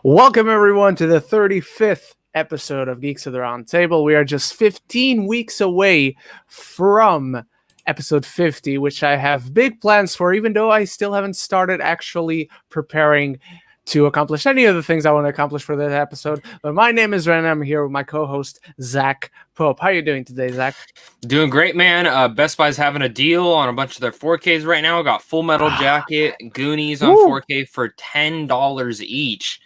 Welcome, everyone, to the 35th episode of Geeks of the Roundtable. We are just 15 weeks away from episode 50, which I have big plans for, even though I still haven't started actually preparing to accomplish any of the things I want to accomplish for this episode. But my name is Ren. I'm here with my co-host, Zach Pope. How are you doing today, Zach? Doing great, man. Best Buy's having a deal on a bunch of their 4Ks right now. Got Full Metal Jacket, Goonies on 4K for $10 each.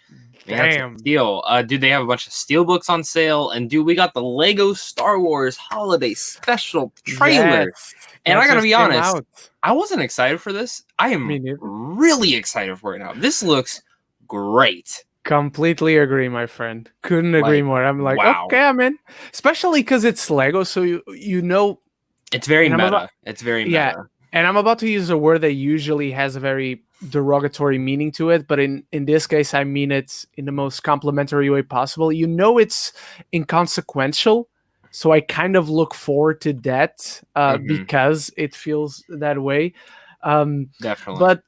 Man, Damn. that's a deal. Dude, they have a bunch of steelbooks on sale. And, dude, we got the Lego Star Wars Holiday Special trailer. Yes, and I got to be honest, out. I wasn't excited for this. I am really excited for it now. This looks great. Completely agree, my friend. Couldn't agree more. I'm like, wow. Okay, I'm in. Especially because it's Lego, so you know. It's very meta. It's very meta. Yeah, and I'm about to use a word that usually has a very derogatory meaning to it, but in this case, I mean it in the most complimentary way possible. You know, it's inconsequential, so I kind of look forward to that because it feels that way. Definitely.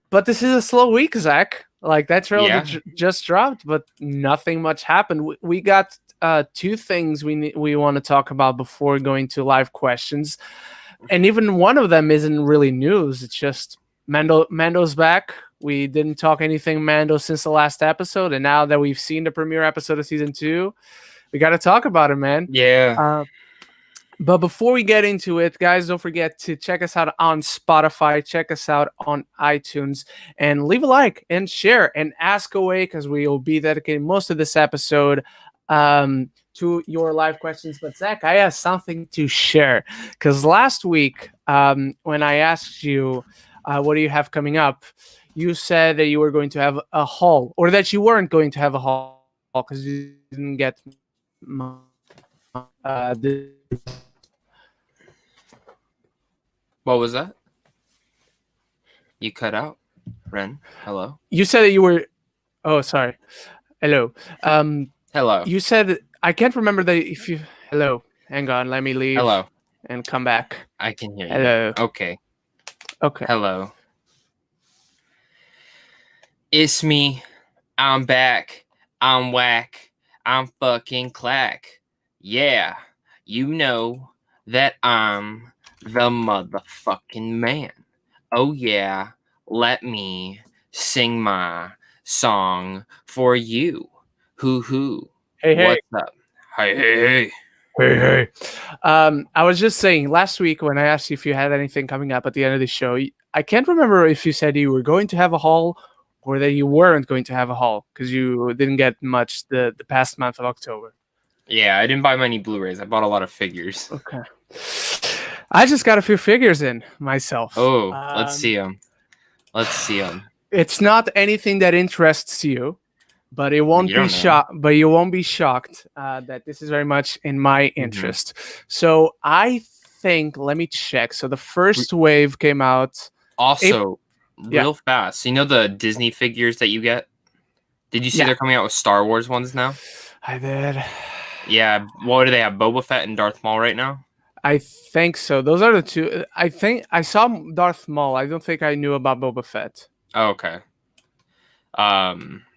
But this is a slow week, Zach. Like, that trailer just dropped, but nothing much happened. We got two things we want to talk about before going to live questions. And even one of them isn't really news. It's just Mando's back. We didn't talk anything Mando since the last episode. And now that we've seen the premiere episode of season 2, we got to talk about it, man. Yeah. But before we get into it, guys, don't forget to check us out on Spotify, check us out on iTunes, and leave a like and share and ask away, because we will be dedicating most of this episode to your live questions. But Zach, I have something to share, because last week when I asked you what do you have coming up, you said that you were going to have a haul, or that you weren't going to have a haul because you didn't get What was that? You cut out, Ren. Hello. You said that you were. Oh, sorry. Hello. Hello. You said, I can't remember that if you. Hello. Hang on. Let me leave. Hello. And come back. I can hear you. Hello. Okay. Okay. Hello. It's me. I'm back. I'm whack. I'm fucking clack. Yeah. You know that I'm the motherfucking man. Oh yeah, let me sing my song for you. Hoo. Hey. What's up? Hey. I was just saying, last week when I asked you if you had anything coming up at the end of the show, I can't remember if you said you were going to have a haul or that you weren't going to have a haul, because you didn't get much the past month of October. Yeah, I didn't buy many Blu-rays. I bought a lot of figures. Okay. I just got a few figures in myself. Oh, let's see them. It's not anything that interests you, but it won't be shocked. But you won't be shocked that this is very much in my interest. So I think, let me check. So the first wave came out. Also, real fast. You know the Disney figures that you get? Did you see they're coming out with Star Wars ones now? I did. Yeah. What do they have? Boba Fett and Darth Maul right now? I think so. Those are the two. I think I saw Darth Maul. I don't think I knew about Boba Fett. Oh, okay.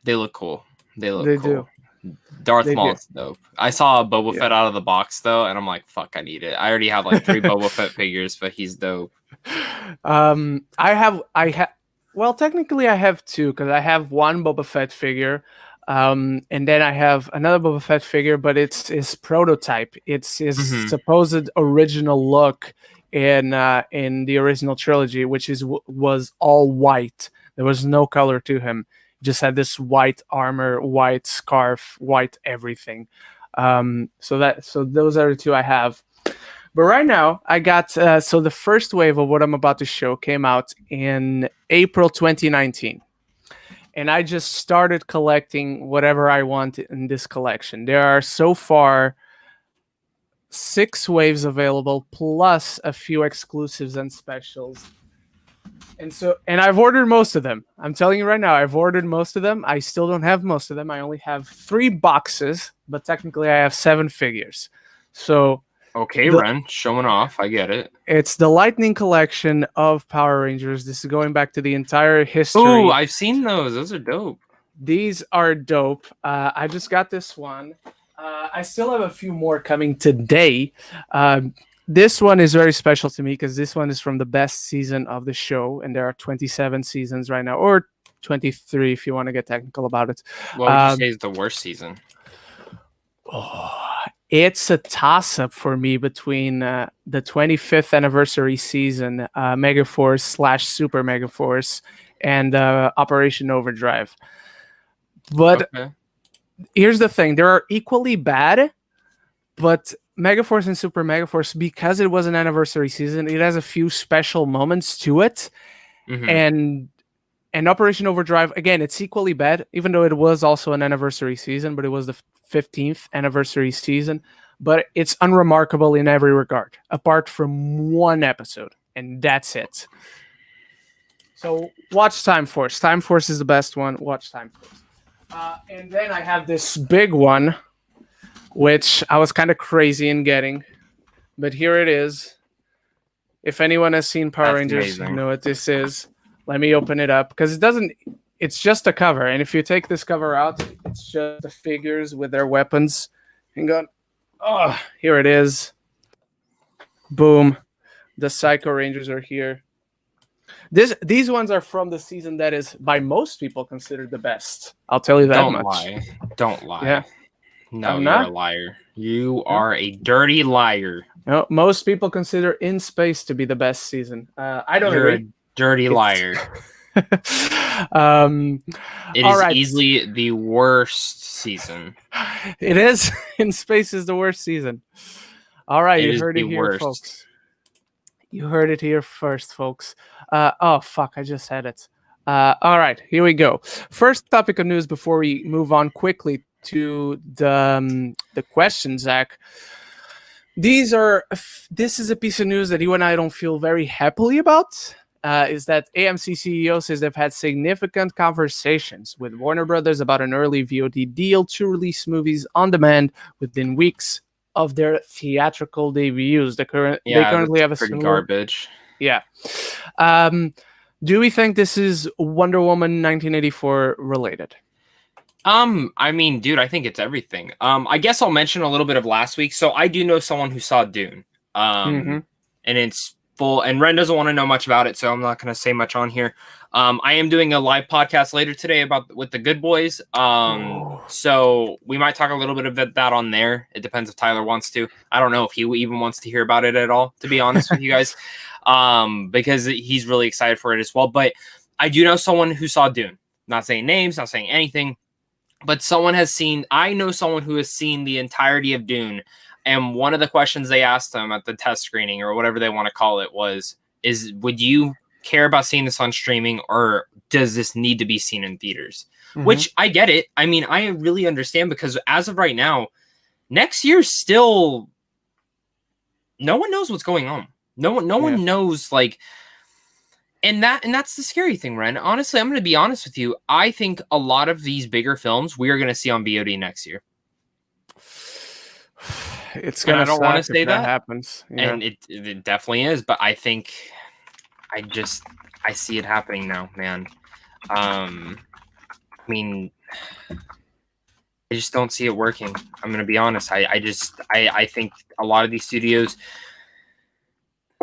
They look cool. They cool. Do. Darth Maul's dope. I saw Boba Fett out of the box though, and I'm like, fuck, I need it. I already have like 3 Boba Fett figures, but he's dope. Well, technically I have 2, because I have one Boba Fett figure. And then I have another Boba Fett figure, but it's his prototype. It's his supposed original look in the original trilogy, which was all white. There was no color to him. He just had this white armor, white scarf, white everything. So those are the 2 I have. But right now I got so the first wave of what I'm about to show came out in April 2019. And I just started collecting whatever I want in this collection. There are so far 6 waves available, plus a few exclusives and specials. And I've ordered most of them. I'm telling you right now, I've ordered most of them. I still don't have most of them. I only have 3 boxes, but technically I have 7 figures. So okay, Ren, showing off. I get it. It's the Lightning Collection of Power Rangers. This is going back to the entire history. Oh, I've seen those. Those are dope. These are dope. I just got this one. I still have a few more coming today. This one is very special to me because this one is from the best season of the show, and there are 27 seasons right now, or 23 if you want to get technical about it. What would you say is the worst season? It's a toss-up for me between the 25th anniversary season, Megaforce / Super Megaforce, and Operation Overdrive. But here's the thing: they are equally bad, but Megaforce and Super Megaforce, because it was an anniversary season, it has a few special moments to it. And Operation Overdrive, again, it's equally bad, even though it was also an anniversary season, but it was the 15th anniversary season. But it's unremarkable in every regard, apart from one episode, and that's it. So watch Time Force. Time Force is the best one. Watch Time Force. And then I have this big one, which I was kind of crazy in getting, but here it is. If anyone has seen Power Rangers, you know what this is. Let me open it up because it's just a cover. And if you take this cover out, it's just the figures with their weapons. And go, oh, here it is. Boom. The Psycho Rangers are here. These ones are from the season that is by most people considered the best. I'll tell you that much. Don't lie. Yeah. No, you're a liar. You are a dirty liar. No, most people consider In Space to be the best season. I don't You're agree. A dirty liar. It is easily the worst season. It is. In Space is the worst season. All right, you heard it here, folks. You heard it here first, folks. Oh, fuck, I just had it. All right, here we go. First topic of news before we move on quickly to the question, Zach. This is a piece of news that you and I don't feel very happily about. Is that AMC CEO says they've had significant conversations with Warner Brothers about an early VOD deal to release movies on demand within weeks of their theatrical debuts. They currently have a pretty garbage. Yeah. Do we think this is Wonder Woman 1984 related? I mean, dude, I think it's everything. I guess I'll mention a little bit of last week. So I do know someone who saw Dune. And it's full, and Ren doesn't want to know much about it, so I'm not going to say much on here. I am doing a live podcast later today with the Good Boys. So we might talk a little bit about that on there. It depends if Tyler wants to. I don't know if he even wants to hear about it at all, to be honest with you guys, because he's really excited for it as well. But I do know someone who saw Dune. Not saying names, not saying anything, but I know someone who has seen the entirety of Dune. And one of the questions they asked them at the test screening or whatever they want to call it would you care about seeing this on streaming, or does this need to be seen in theaters? Which I get it. I mean, I really understand, because as of right now, next year still, no one knows what's going on. No one knows, like, and that's the scary thing, Ren. Honestly, I'm going to be honest with you. I think a lot of these bigger films we are going to see on VOD next year. It's gonna. I don't want to say that happens, and it definitely is. But I think I see it happening now, man. I mean, I just don't see it working. I'm gonna be honest. I think a lot of these studios.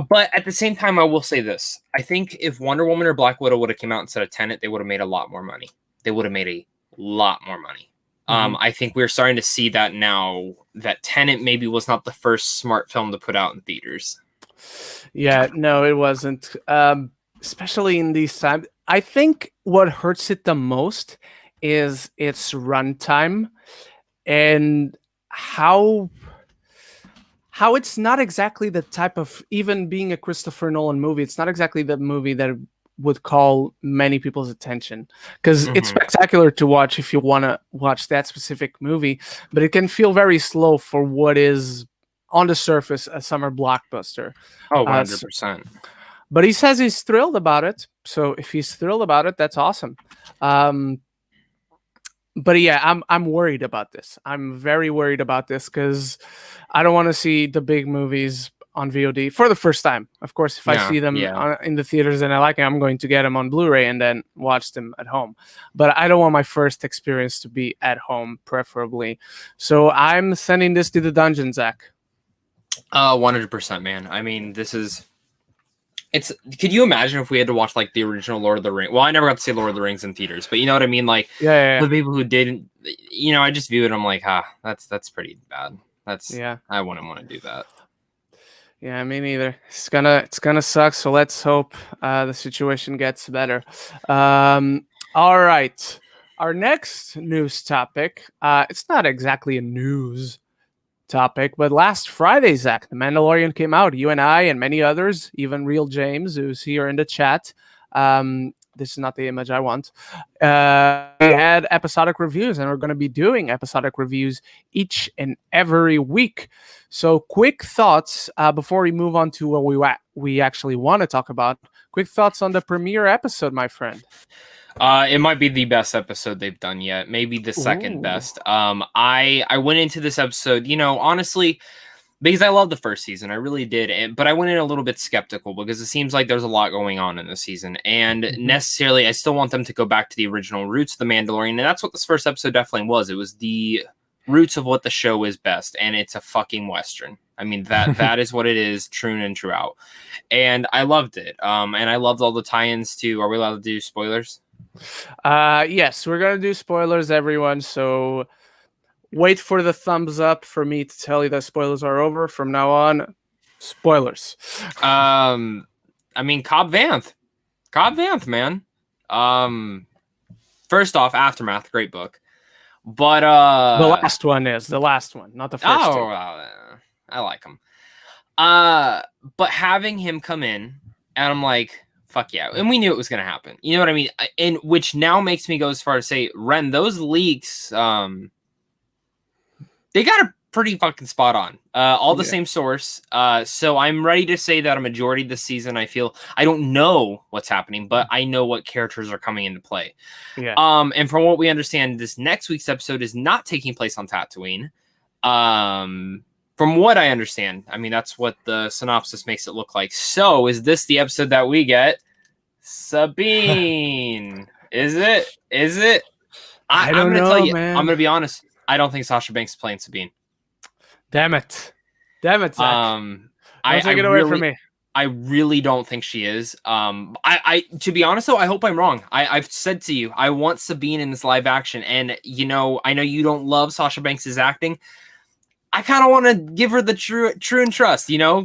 But at the same time, I will say this: I think if Wonder Woman or Black Widow would have come out instead of Tenet, they would have made a lot more money. I think we're starting to see that now, that Tenet maybe was not the first smart film to put out in theaters. Yeah, no, it wasn't. Especially in these times. I think what hurts it the most is its runtime and how it's not exactly the type of, even being a Christopher Nolan movie, it's not exactly the movie that would call many people's attention, because it's spectacular to watch if you want to watch that specific movie, but it can feel very slow for what is on the surface a summer blockbuster. 100%. But he says he's thrilled about it, so if he's thrilled about it, that's awesome. But yeah, I'm worried about this. I'm very worried about this, because I don't want to see the big movies on VOD for the first time. Of course, if I see them in the theaters and I like it, I'm going to get them on Blu-ray and then watch them at home. But I don't want my first experience to be at home, preferably. So I'm sending this to the dungeon, Zach. 100%, man. I mean, this is... Could you imagine if we had to watch like the original Lord of the Rings? Well, I never got to see Lord of the Rings in theaters, but you know what I mean? Like, the people who didn't, I just view it. I'm like, that's pretty bad. I wouldn't want to do that. Yeah, me neither. It's gonna suck. So let's hope the situation gets better. All right, our next news topic. It's not exactly a news topic, but last Friday, Zach, The Mandalorian came out. You and I and many others, even Real James, who's here in the chat. This is not the image I want. We had episodic reviews, and we're going to be doing episodic reviews each and every week. So quick thoughts before we move on to what we actually want to talk about. Quick thoughts on the premiere episode, my friend. It might be the best episode they've done yet. Maybe the second best. I went into this episode, honestly, because I love the first season. I really did. But I went in a little bit skeptical because it seems like there's a lot going on in the season. And necessarily, I still want them to go back to the original roots of The Mandalorian. And that's what this first episode definitely was. It was the roots of what the show is best. And it's a fucking Western. I mean, that is what it is, true in and true out. And I loved it. And I loved all the tie-ins to... Are we allowed to do spoilers? Yes, we're gonna do spoilers, everyone, so wait for the thumbs up for me to tell you that spoilers are over. From now on, spoilers. I mean, Cobb Vanth, man. First off, Aftermath, great book, but the last one, not the first two. I like him. But having him come in, and I'm like, fuck yeah. And we knew it was going to happen. You know what I mean? And which now makes me go as far as say, Ren, those leaks, they got a pretty fucking spot on. All the same source. So I'm ready to say that a majority of the season, I don't know what's happening, but I know what characters are coming into play. Yeah. And from what we understand, this next week's episode is not taking place on Tatooine. From what I understand, I mean, that's what the synopsis makes it look like. So, is this the episode that we get? Sabine. Is it? I don't know, tell you, man. I'm going to be honest. I don't think Sasha Banks is playing Sabine. Damn it, Zach. Don't take it away from me. I really don't think she is. I to be honest though, I hope I'm wrong. I've said to you, I want Sabine in this live action, and I know you don't love Sasha Banks' acting. I kind of want to give her the true and trust, No.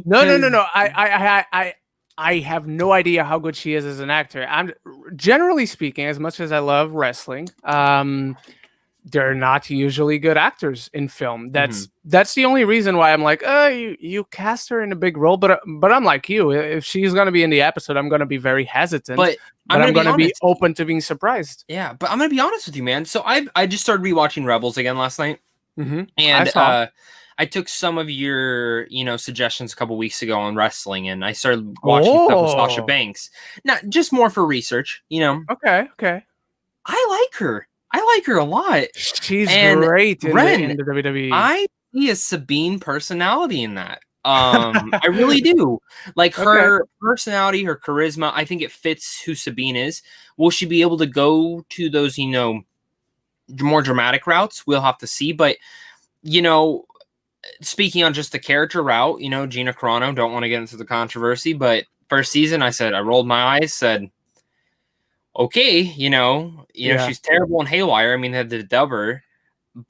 I have no idea how good she is as an actor. I'm generally speaking, as much as I love wrestling, they're not usually good actors in film. That's the only reason why I'm like, you cast her in a big role. But I'm like you. If she's gonna be in the episode, I'm gonna be very hesitant. But I'm gonna be open to being surprised. Yeah, but I'm gonna be honest with you, man. So I just started rewatching Rebels again last night. And I took some of your, suggestions a couple weeks ago on wrestling, and I started watching stuff with Sasha Banks. Not just more for research, Okay. I like her. I like her a lot. She's great in the WWE. I see a Sabine personality in that. I really do. Like her personality, her charisma. I think it fits who Sabine is. Will she be able to go to those, more dramatic routes? We'll have to see. But, speaking on just the character route, Gina Carano, don't want to get into the controversy, but first season, I rolled my eyes, said, okay, she's terrible in Haywire. I mean, they had to dub her,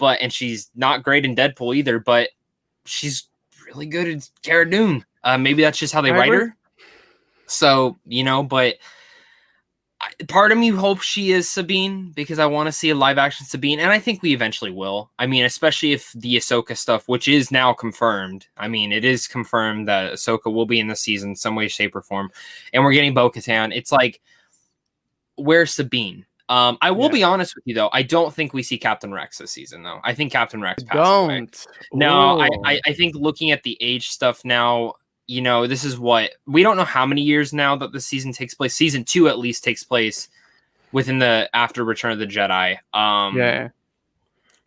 and she's not great in Deadpool either, but she's really good at Cara Dune. Maybe that's just how they write her. So, but part of me hopes she is Sabine because I want to see a live action Sabine, and I think we eventually will. I mean, especially if the Ahsoka stuff, which is now confirmed. I mean, it is confirmed that Ahsoka will be in the season some way, shape, or form, and we're getting Bo-Katan. It's like, where's Sabine? I will be honest with you though. I don't think we see Captain Rex this season though. I think Captain Rex passed away. No, I think looking at the age stuff now, this is what we don't know how many years now that the season takes place. Season 2 at least takes place within after Return of the Jedi.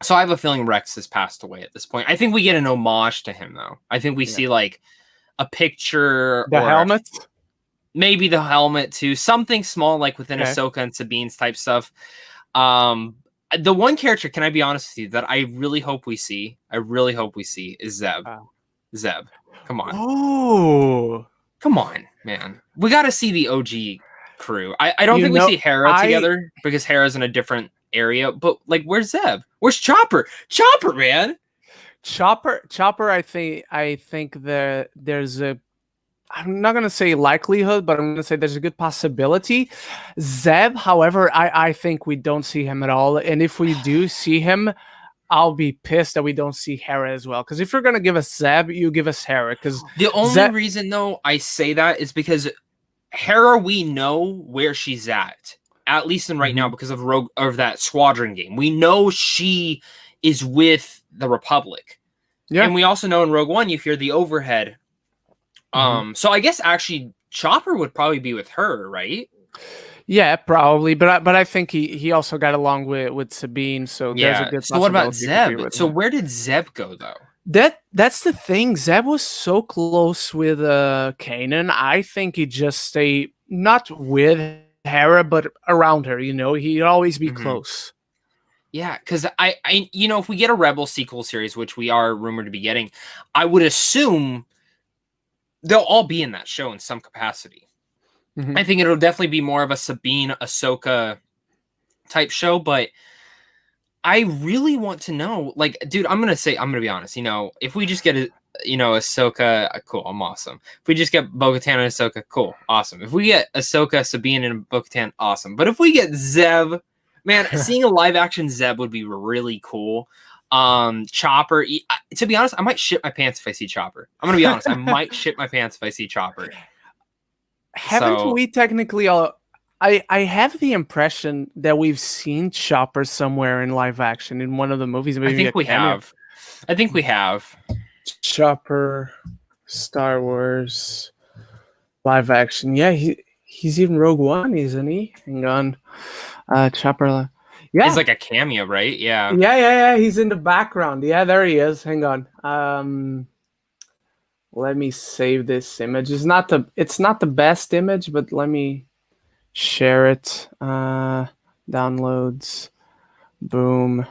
So I have a feeling Rex has passed away at this point. I think we get an homage to him though. I think we see like a picture The helmet? Maybe the helmet too. Something small like within Ahsoka and Sabine's type stuff. The one character, can I be honest with you, that I really hope we see is Zeb. Zeb. Come on. Oh. Come on, man. We got to see the OG crew. I don't think we see Hera together because Hera's in a different area, but like, where's Zeb? Where's Chopper? Chopper, man. Chopper, I think there's a, I'm not gonna say likelihood, but I'm gonna say there's a good possibility. Zeb, however, I think we don't see him at all, and if we do see him, I'll be pissed that we don't see Hera as well. Because if you're gonna give us Zeb, you give us Hera. Because the only reason though I say that is because Hera, we know where she's at least in right now, because of that Squadron game. We know she is with the Republic. Yeah. And we also know in Rogue One you hear the overhead. So I guess actually Chopper would probably be with her, right? Yeah, probably. But I think he also got along with Sabine, so there's a good possibility. So what about Zeb? So where did Zeb go though? That's the thing. Zeb was so close with Kanan. I think he just stayed not with Hera, but around her. You know, he'd always be close. Yeah, because I if we get a Rebel sequel series, which we are rumored to be getting, I would assume they'll all be in that show in some capacity. I think it'll definitely be more of a Sabine, Ahsoka type show, but I really want to know, like, dude, I'm going to be honest, if we just get Ahsoka, cool, I'm awesome. If we just get Bo-Katan and Ahsoka, cool, awesome. If we get Ahsoka, Sabine, and Bo-Katan, awesome. But if we get Zeb, man, seeing a live action Zeb would be really cool. Chopper, to be honest, I might shit my pants if I see Chopper. I'm gonna be honest, I might shit my pants if I see Chopper. Haven't we technically all? I have the impression that we've seen Chopper somewhere in live action in one of the movies. Maybe I think we have. Chopper, Star Wars, live action. Yeah, he's even Rogue One, isn't he? Hang on, Chopper. Yeah, he's like a cameo, right? Yeah. Yeah. He's in the background. Yeah, there he is. Hang on. Let me save this image. It's not the best image, but let me share it. Downloads. Boom.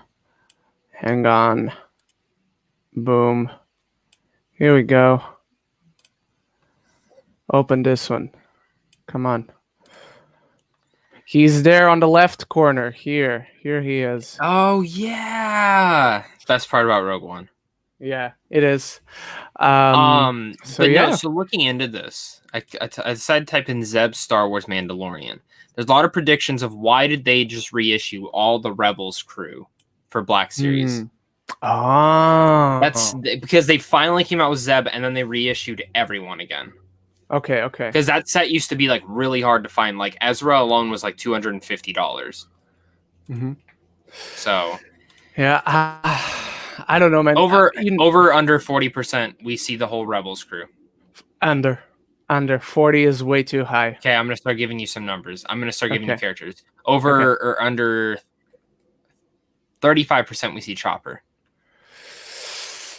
Hang on. Boom. Here we go. Open this one. Come on. He's there on the left corner. Here he is. Oh yeah, best part about Rogue One. Yeah, it is. So looking into this, I decided to type in Zeb Star Wars Mandalorian. There's a lot of predictions of why did they just reissue all the Rebels crew for Black Series. Oh, that's because they finally came out with Zeb and then they reissued everyone again. Okay. Because that set used to be like really hard to find. Like Ezra alone was like $250. So, yeah, I don't know, man. Over under 40%, we see the whole Rebels crew. Under 40 is way too high. Okay, I'm gonna start giving you some numbers. I'm gonna start giving you characters. Over or under 35%, we see Chopper.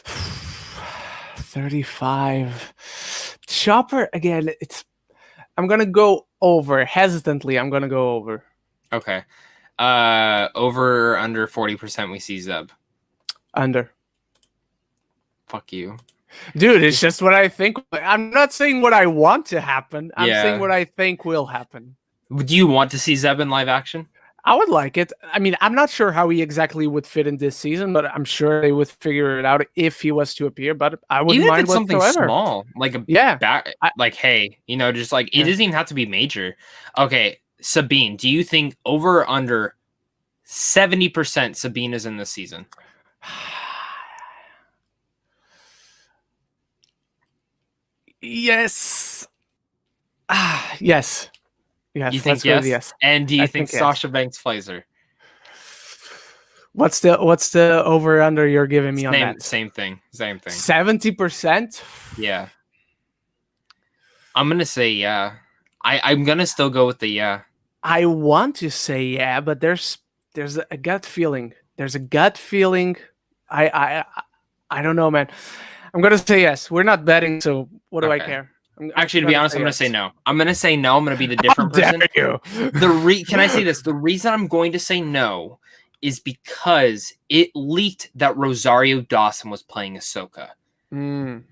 35. Chopper again. I'm gonna go over hesitantly. I'm gonna go over. Okay. Over or under 40%, we see Zeb. Under. Fuck you, dude. It's just what I think. I'm not saying what I want to happen. I'm saying what I think will happen. Do you want to see Zeb in live action? I would like it. I mean, I'm not sure how he exactly would fit in this season, but I'm sure they would figure it out if he was to appear. But I wouldn't mind something whatsoever. Small, like a like hey, just like it doesn't even have to be major. Okay, Sabine, do you think over or under 70% Sabine is in this season? Yes. Yes. You think yes? Yes. And do you think Sasha Banks plays her? What's the over under you're giving me on that? Same thing. 70%? Yeah. I'm gonna say yeah. I'm gonna still go with the yeah. I want to say yeah, but there's a gut feeling. There's a gut feeling. I don't know, man. I'm gonna say yes. We're not betting, so what do I Okay. care? Actually, to be honest, I'm going to say no. I'm going to say no. I'm going to be the different How person. dare you? Can I say this? The reason I'm going to say no is because it leaked that Rosario Dawson was playing Ahsoka. And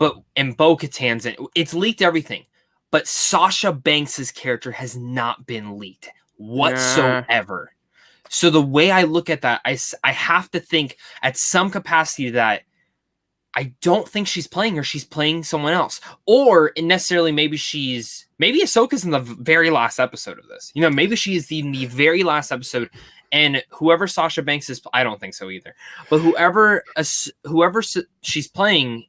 Bo-Katan's in it. It's leaked everything. But Sasha Banks' character has not been leaked whatsoever. So the way I look at that, I have to think at some capacity that I don't think she's playing her. She's playing someone else. Or necessarily maybe Ahsoka's in the very last episode of this. Maybe she is in the very last episode. And whoever Sasha Banks is, I don't think so either. But whoever she's playing,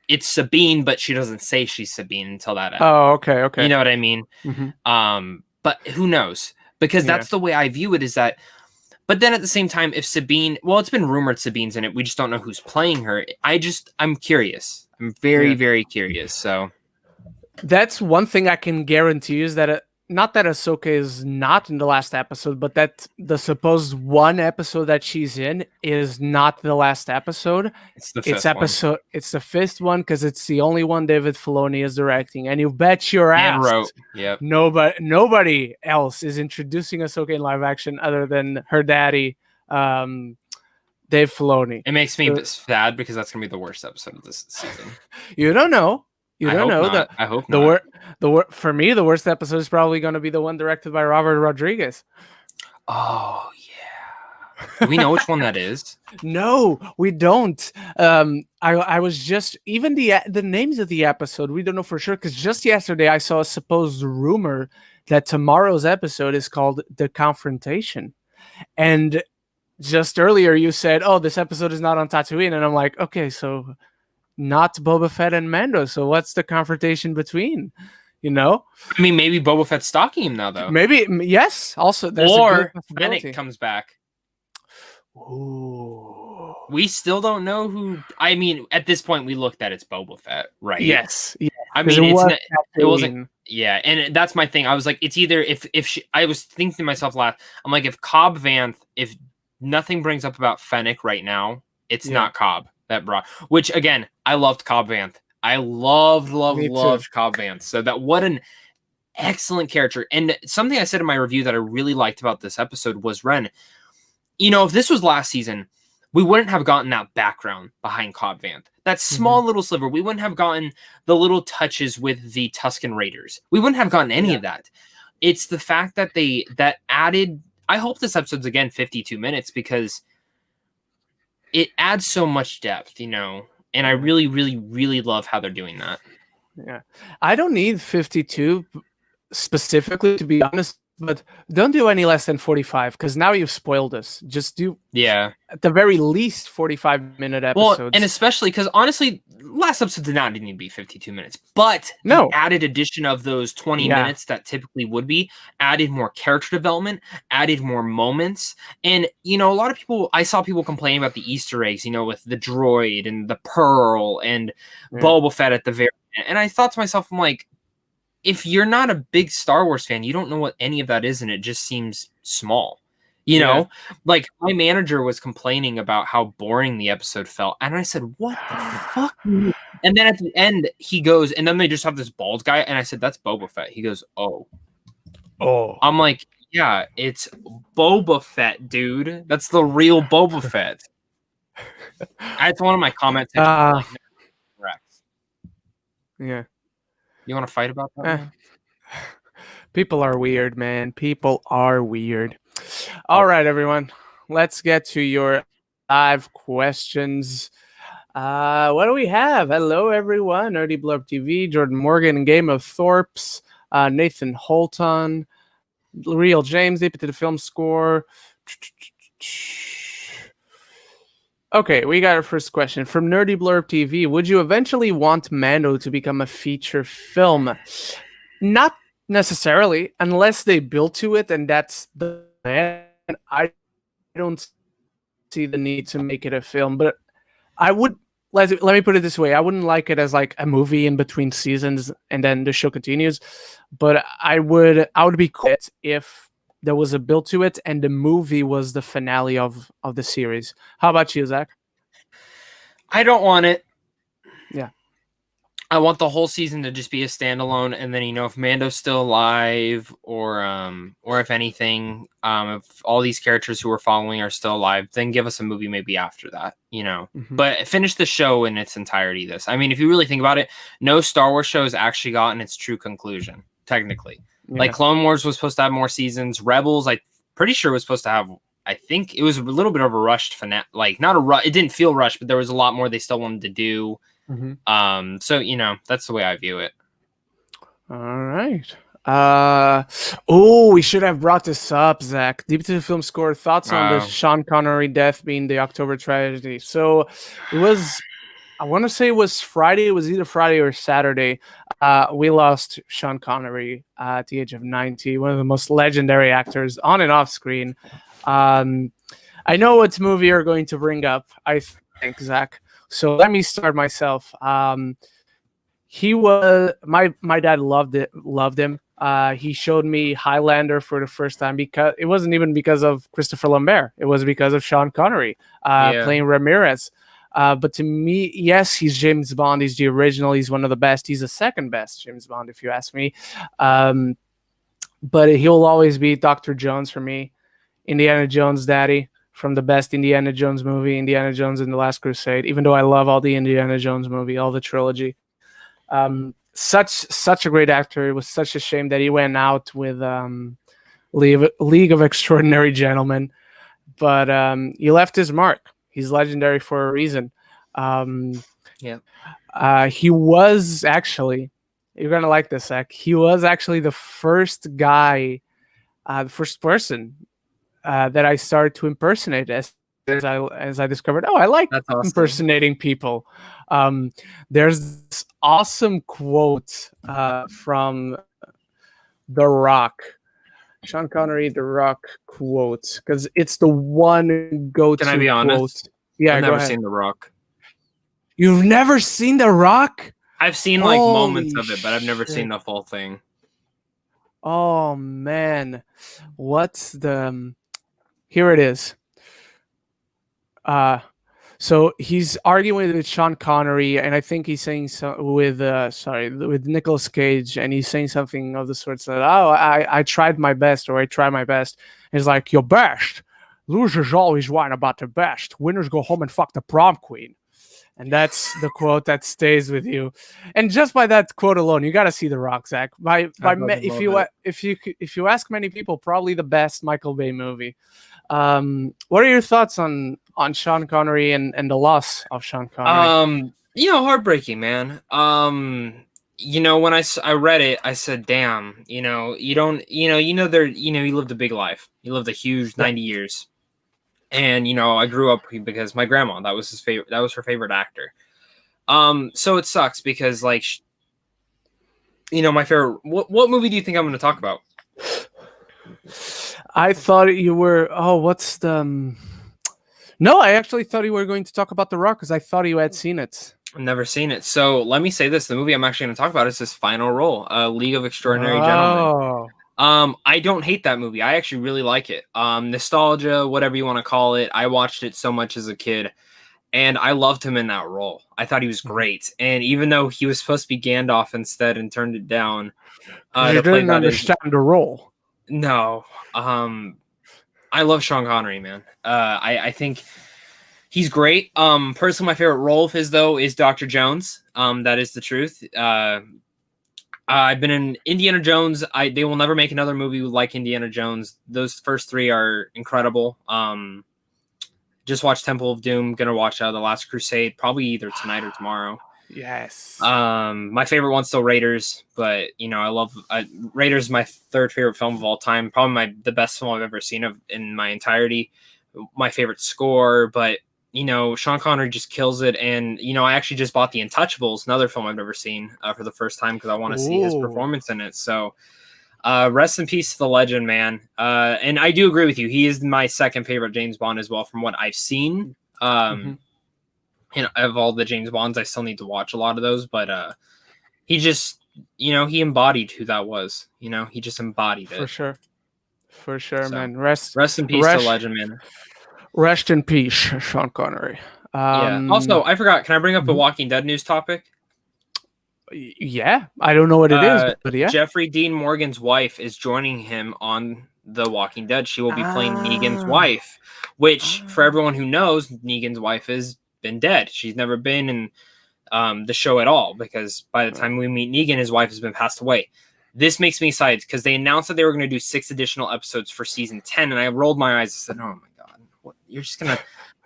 it's Sabine, but she doesn't say she's Sabine until that end. Oh, okay. You know what I mean? Mm-hmm. But who knows? Because that's the way I view it, is that. But then at the same time, if Sabine, well, it's been rumored Sabine's in it. We just don't know who's playing her. I'm curious. I'm very, very curious. So that's one thing I can guarantee is that not that Ahsoka is not in the last episode, but that the supposed one episode that she's in is not the last episode. It's the fifth one. It's the fifth one because it's the only one David Filoni is directing, and you bet your ass. And wrote. Yep. Nobody else is introducing Ahsoka in live action other than her daddy, Dave Filoni. It makes me sad because that's gonna be the worst episode of this season. You don't know. You don't know that. I hope not. For me, the worst episode is probably going to be the one directed by Robert Rodriguez. Oh yeah. Do we know which one that is? No, we don't. I was just even the names of the episode we don't know for sure because just yesterday I saw a supposed rumor that tomorrow's episode is called The Confrontation, and just earlier you said, "Oh, this episode is not on Tatooine," and I'm like, "Okay, so." Not Boba Fett and Mando. So what's the confrontation between? I mean, maybe Boba Fett's stalking him now, though. Maybe, yes. Also, or Fennec comes back. Ooh. We still don't know who. I mean, at this point, we looked at it's Boba Fett, right? Yes. Yeah. I mean, it wasn't. Yeah, and that's my thing. I was like, it's either I was thinking to myself last. I'm like, if Cobb Vanth, if nothing brings up about Fennec right now, it's not Cobb. That brought, which again, I loved Cobb Vanth. I loved Cobb Vanth. So what an excellent character. And something I said in my review that I really liked about this episode was Ren. If this was last season, we wouldn't have gotten that background behind Cobb Vanth. That small little sliver. We wouldn't have gotten the little touches with the Tusken Raiders. We wouldn't have gotten any of that. It's the fact that that added. I hope this episode's again 52 minutes because it adds so much depth, and I really, really, really love how they're doing that. Yeah. I don't need 52 specifically, to be honest, but don't do any less than 45 because now you've spoiled us. Just do at the very least 45-minute episodes. Well, and especially because honestly, last episode did not need to be 52 minutes, but no the added addition of those 20 minutes that typically would be added more character development, added more moments, and a lot of people. I saw people complaining about the Easter eggs, with the droid and the Pearl and Boba Fett at the very end, and I thought to myself, I'm like, if you're not a big Star Wars fan, you don't know what any of that is, and it just seems small. Like my manager was complaining about how boring the episode felt, and I said, "What the fuck?" And then at the end, he goes, and then they just have this bald guy, and I said, "That's Boba Fett." He goes, "Oh." I'm like, "Yeah, it's Boba Fett, dude. That's the real Boba Fett." That's one of my comments. Yeah. You want to fight about that? People are weird, man. People are weird. All right, everyone. Let's get to your live questions. What do we have? Hello, everyone. Nerdy Blurb TV, Jordan Morgan, Game of Thorpes, Nathan Holton, Real James, Deep into the Film Score. Okay, we got our first question from Nerdy Blurb TV. Would you eventually want Mando to become a feature film? Not necessarily, unless they build to it, and that's the plan. I don't see the need to make it a film, but I would. Let me put it this way: I wouldn't like it as like a movie in between seasons, and then the show continues. But I would be cool if there was a build to it, and the movie was the finale of the series. How about you, Zach? I don't want it. Yeah. I want the whole season to just be a standalone, and then if Mando's still alive, or if anything, if all these characters who we're following are still alive, then give us a movie maybe after that, But finish the show in its entirety. I mean, if you really think about it, no Star Wars show has actually gotten its true conclusion, technically. Yeah. Like Clone Wars was supposed to have more seasons. Rebels, I'm pretty sure was supposed to have. I think it was a little bit of a rushed finale. Like not a rush. It didn't feel rushed, but there was a lot more they still wanted to do. So that's the way I view it. All right. We should have brought this up, Zach. Deep to the Film Score, thoughts on the Sean Connery death being the October tragedy. So it was, I want to say it was Friday. It was either Friday or Saturday. We lost Sean Connery at the age of 90, one of the most legendary actors on and off screen. I know what movie you're going to bring up, I think, Zach. So let me start myself. He was my dad loved him. He showed me Highlander for the first time because it wasn't even because of Christopher Lambert. It was because of Sean Connery playing Ramirez. But to me, yes, he's James Bond. He's the original. He's one of the best. He's the second best James Bond, if you ask me. But he'll always be Dr. Jones for me. Indiana Jones' daddy from the best Indiana Jones movie, Indiana Jones and the Last Crusade, even though I love all the Indiana Jones movie, all the trilogy. Such a great actor. It was such a shame that he went out with League of Extraordinary Gentlemen, but he left his mark. He's legendary for a reason. He was actually, you're going to like this, Zach, he was actually the first guy, the first person that I started to impersonate as I discovered, I like impersonating people. There's this awesome quote from The Rock, Sean Connery, The Rock quote, because it's the one go-to. Can I be honest? Quote. Yeah, I've never seen The Rock. You've never seen The Rock? I've seen like moments of it, but I've never seen the full thing. Oh man, what's the? Here it is. So he's arguing with Sean Connery, and I think he's saying with Nicolas Cage, and he's saying something of the sorts that I tried my best, or I tried my best. And he's like, your best. Losers always whine about their best. Winners go home and fuck the prom queen. And that's the quote that stays with you. And just by that quote alone, you got to see The Rock, Zach. If you ask many people, probably the best Michael Bay movie. What are your thoughts on Sean Connery and the loss of Sean Connery? Heartbreaking, man. When I read it, I said, damn, you lived a big life. You lived a huge 90 years. And, I grew up because my grandma, that was her favorite actor. So it sucks because my favorite, what movie do you think I'm going to talk about? I thought you were. What's the? No, I actually thought you were going to talk about The Rock because I thought you had seen it. I've never seen it. So let me say this: the movie I'm actually going to talk about is his final role, League of Extraordinary Gentlemen. I don't hate that movie. I actually really like it. Nostalgia, whatever you want to call it. I watched it so much as a kid, and I loved him in that role. I thought he was great. And even though he was supposed to be Gandalf instead and turned it down, you didn't understand the role. No. I love Sean Connery, man. I think he's great. Personally, my favorite role of his, though, is Dr. Jones. That is the truth. I've been in Indiana Jones. They will never make another movie like Indiana Jones. Those first three are incredible. Just watched Temple of Doom. Gonna watch The Last Crusade probably either tonight or tomorrow. Yes. My favorite one's still Raiders, but I love Raiders. Is my third favorite film of all time. Probably the best film I've ever seen in my entirety. My favorite score, but Sean Connery just kills it. And I actually just bought The Untouchables, another film I've never seen, for the first time because I want to see his performance in it. So, rest in peace to the legend, man. And I do agree with you. He is my second favorite James Bond as well, from what I've seen. Of all the James Bonds, I still need to watch a lot of those, but he just, he embodied who that was. He just embodied it. For sure, so, man. Rest in peace to legend, man. Rest in peace, Sean Connery. Yeah. Also, I forgot. Can I bring up a Walking Dead news topic? Yeah, I don't know what it is, but yeah. Jeffrey Dean Morgan's wife is joining him on The Walking Dead. She will be playing Negan's Ah. wife, which for everyone who knows, Negan's wife has been dead. She's never been in the show at all, because by the time we meet Negan, his wife has been passed away. This makes me excited because they announced that they were going to do 6 additional episodes for season 10, and I rolled my eyes and said, "Oh my god, what? You're just gonna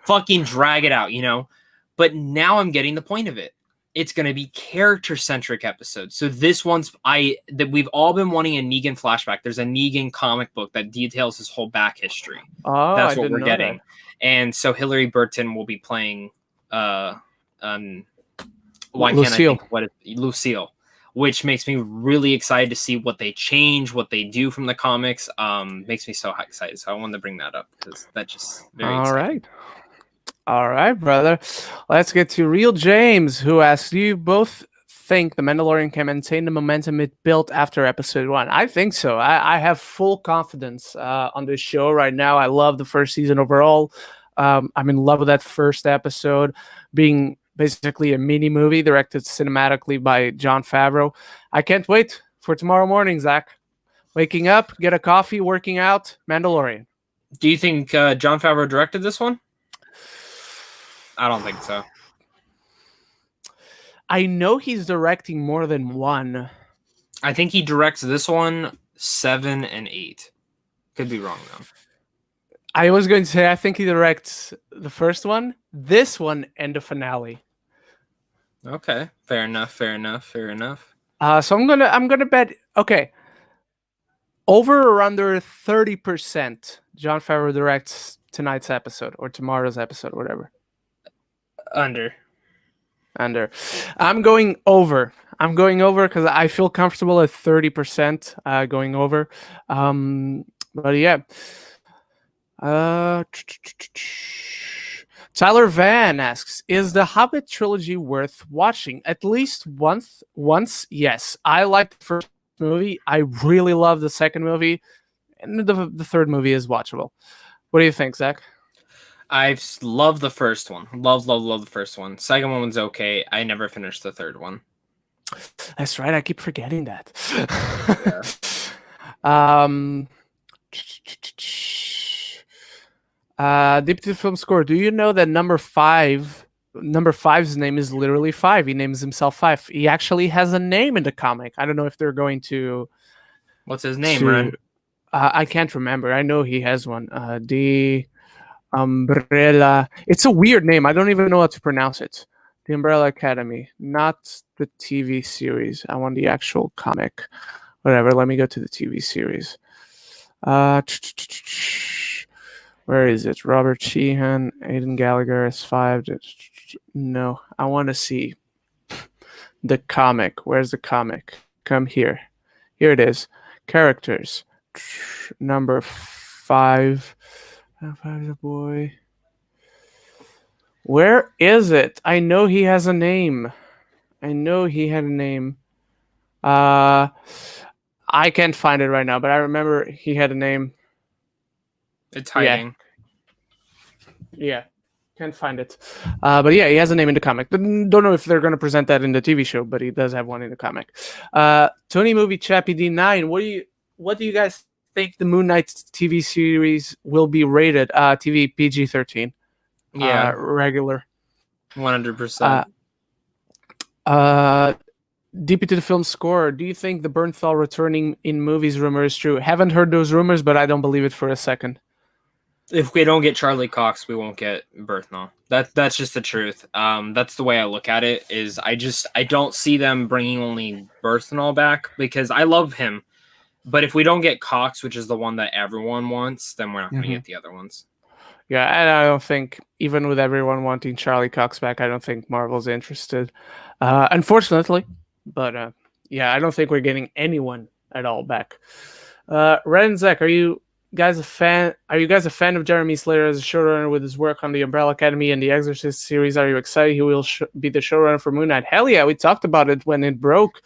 fucking drag it out, you know?" But now I'm getting the point of it. It's going to be character-centric episodes. So this one's that we've all been wanting a Negan flashback. There's a Negan comic book that details his whole back history. Oh, that's what we're getting. That. And so Hillary Burton will be playing why Lucille. can't I think what it, Lucille, which makes me really excited to see what they change, what they do from the comics. Makes me so excited. So I wanted to bring that up because that's just very exciting. All right, brother. Let's get to Real James, who asks, do you both think The Mandalorian can maintain the momentum it built after episode 1? I think so. I have full confidence on this show right now. I love the first season overall. I'm in love with that first episode being basically a mini movie directed cinematically by Jon Favreau. I can't wait for tomorrow morning, Zach. Waking up, get a coffee, working out, Mandalorian. Do you think Jon Favreau directed this one? I don't think so. I know he's directing more than one. I think he directs this one, 7 and 8. Could be wrong, though. I was going to say, I think he directs the first one, this one, and the finale. Okay, fair enough. So I'm gonna bet. Okay, over or under 30%. Jon Favreau directs tonight's episode or tomorrow's episode, or whatever. Under. I'm going over. Because I feel comfortable at 30% going over. But yeah. Tyler Van asks, is the Hobbit trilogy worth watching? At least once, yes. I liked the first movie. I really love the second movie. And the third movie is watchable. What do you think, Zach? I've loved the first one. Love the first one. Second one's okay. I never finished the third one. That's right. I keep forgetting that. Deep to Film Score. Do you know that number five's name is literally 5? He names himself 5. He actually has a name in the comic. I don't know if they're going to. What's his name, Ren? I can't remember. I know he has one. The Umbrella. It's a weird name. I don't even know how to pronounce it. The Umbrella Academy, not the TV series. I want the actual comic. Whatever. Let me go to the TV series. Where is it? Robert Sheehan, Aidan Gallagher, S5. No, I want to see the comic. Where's the comic? Come here. Here it is. Characters. Number 5. Five's a boy. Where is it? I know he has a name. I can't find it right now, but I remember he had a name. It's hiding. Yeah. Can't find it. But yeah, he has a name in the comic. Don't know if they're going to present that in the TV show, but he does have one in the comic. Tony Movie Chappie D9, what do you guys think the Moon Knight TV series will be rated? TV PG-13. Yeah. Regular. 100%. Deep into the Film Score. Do you think the Bernthal returning in movies rumor is true? Haven't heard those rumors, but I don't believe it for a second. If we don't get Charlie Cox, we won't get Bernthal. That's just the truth. That's the way I look at it. Is I don't see them bringing only Bernthal back because I love him, but if we don't get Cox, which is the one that everyone wants, then we're not going to get the other ones. Yeah, and I don't think, even with everyone wanting Charlie Cox back, I don't think Marvel's interested. Unfortunately. But yeah, I don't think we're getting anyone at all back. Ren Zach, are you guys a fan of Jeremy Slater as a showrunner with his work on the Umbrella Academy and the Exorcist series? Are you excited he will be the showrunner for Moon Knight? Hell yeah, we talked about it when it broke.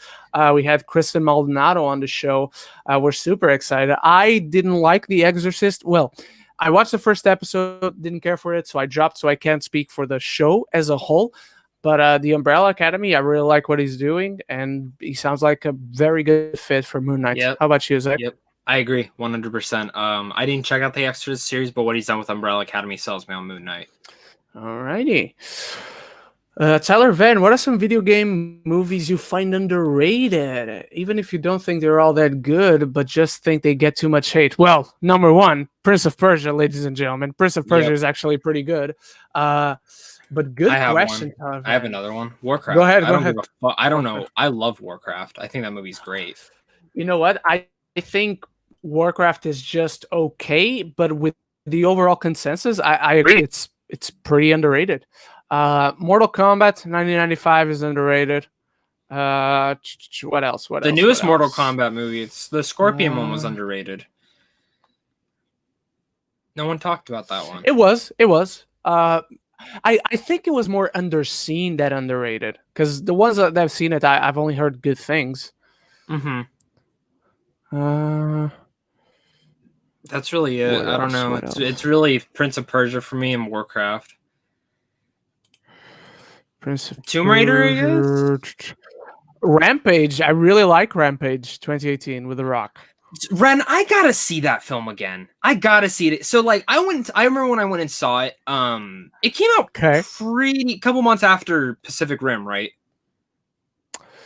We had Kristen Maldonado on the show. We're super excited. I didn't like The Exorcist. Well, I watched the first episode, didn't care for it, so I dropped, so I can't speak for the show as a whole. But the Umbrella Academy, I really like what he's doing, and he sounds like a very good fit for Moon Knight. Yep. How about you, Zach? Yep. I agree 100%. I didn't check out the Extras series, but what he's done with Umbrella Academy sells me on Moon Knight. Alrighty. Tyler Van, what are some video game movies you find underrated? Even if you don't think they're all that good, but just think they get too much hate. Well, number one, Prince of Persia, ladies and gentlemen. Prince of Persia is actually pretty good. But good question, Tyler Van. I have another one. Warcraft. Go ahead. Go ahead. I don't know. I love Warcraft. I think that movie's great. You know what? I think Warcraft is just okay, but with the overall consensus, I agree. It's pretty underrated. Mortal Kombat 1995 is underrated. What else? The newest Mortal Kombat movie, it's the Scorpion one, was underrated. No one talked about that one. It was. I think it was more underseen than underrated, because the ones that I've seen it, I've only heard good things. That's really it. I don't know. It's really Prince of Persia for me and Warcraft. Tomb Raider, I guess? Rampage. I really like Rampage 2018 with The Rock. Ren, I gotta see that film again. I gotta see it. So like I remember when I went and saw it, it came out pretty couple months after Pacific Rim, right?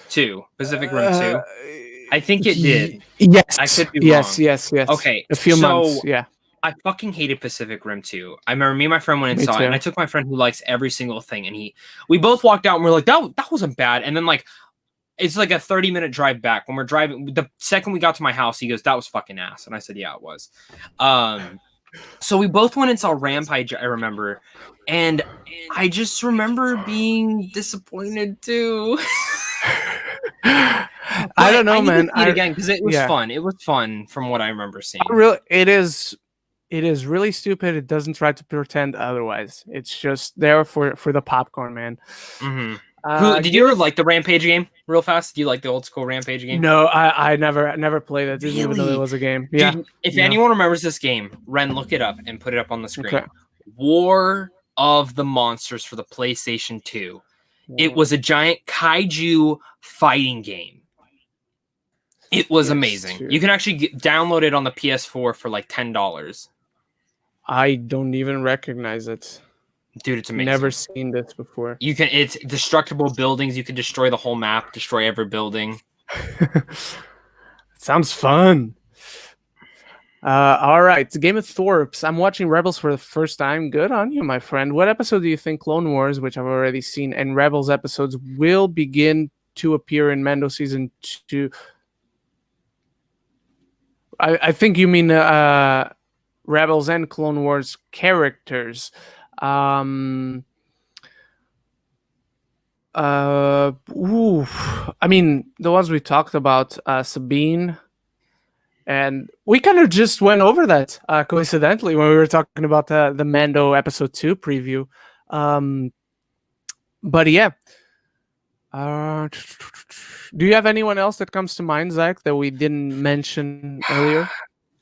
Pacific Rim 2. I think it did. Yes. I could be wrong. Yes. Okay. A few months, yeah. I fucking hated Pacific Rim 2. I remember me and my friend went and saw it, and I took my friend who likes every single thing, and we both walked out and we're like, that wasn't bad. And then like it's like a 30-minute drive back. When we're driving, the second we got to my house, he goes, "That was fucking ass." And I said, "Yeah, it was." So we both went and saw Rampage, I remember, and I just remember being disappointed too. I don't know, man. I again because it was fun. It was fun from what I remember seeing. It is really stupid. It doesn't try to pretend otherwise. It's just there for the popcorn, man. Did you ever like the Rampage game? Real fast, do you like the old school Rampage game? No, I never played it. Didn't even know it was a game. Yeah. Dude, if anyone remembers this game, Ren, look it up and put it up on the screen. Okay. War of the Monsters for the PlayStation 2. It was a giant kaiju fighting game. It was amazing. You can actually download it on the PS4 for like $10. I don't even recognize it. Dude, it's amazing. Never seen this before. It's destructible buildings. You can destroy the whole map, destroy every building. Sounds fun. All right, Game of Thorps. I'm watching Rebels for the first time. Good on you, my friend. What episode do you think Clone Wars, which I've already seen, and Rebels episodes will begin to appear in Mando season 2? I think you mean Rebels and Clone Wars characters. I mean, the ones we talked about, Sabine, and we kind of just went over that coincidentally when we were talking about the Mando episode 2 preview. But yeah. Do you have anyone else that comes to mind, Zach, that we didn't mention earlier?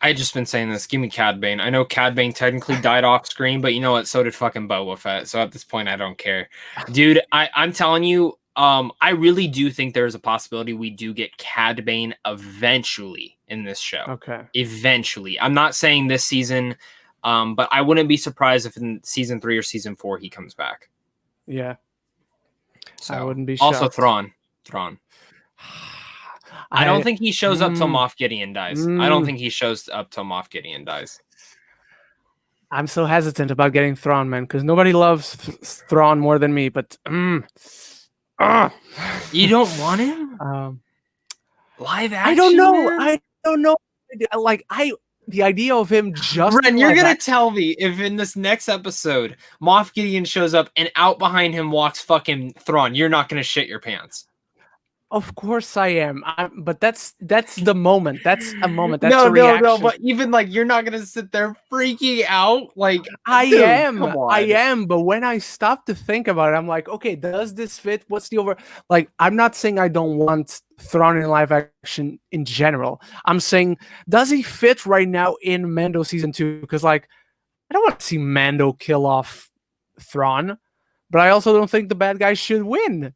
I just been saying this. Give me Cad Bane. I know Cad Bane technically died off screen, but you know what? So did fucking Boba Fett. So at this point, I don't care. Dude, I'm telling you, I really do think there's a possibility we do get Cad Bane eventually in this show. Okay. Eventually. I'm not saying this season, but I wouldn't be surprised if in season 3 or season 4 he comes back. Yeah. So, I wouldn't be shocked. Also, Thrawn. I don't think he shows up till Moff Gideon dies. I don't think he shows up till Moff Gideon dies. I'm so hesitant about getting Thrawn, man, because nobody loves Thrawn more than me. But you don't want him? Live action? I don't know. Man? I don't know. Like the idea of him just. Ren, you're gonna tell me if in this next episode Moff Gideon shows up and out behind him walks fucking Thrawn, you're not gonna shit your pants. Of course I am. But that's the moment. That's a moment. That's a reaction. No. But even like you're not gonna sit there freaking out. Like I am. But when I stop to think about it, I'm like, okay, does this fit? What's the over? Like, I'm not saying I don't want Thrawn in live action in general. I'm saying, does he fit right now in Mando season 2? Because like, I don't want to see Mando kill off Thrawn. but I also don't think the bad guy should win.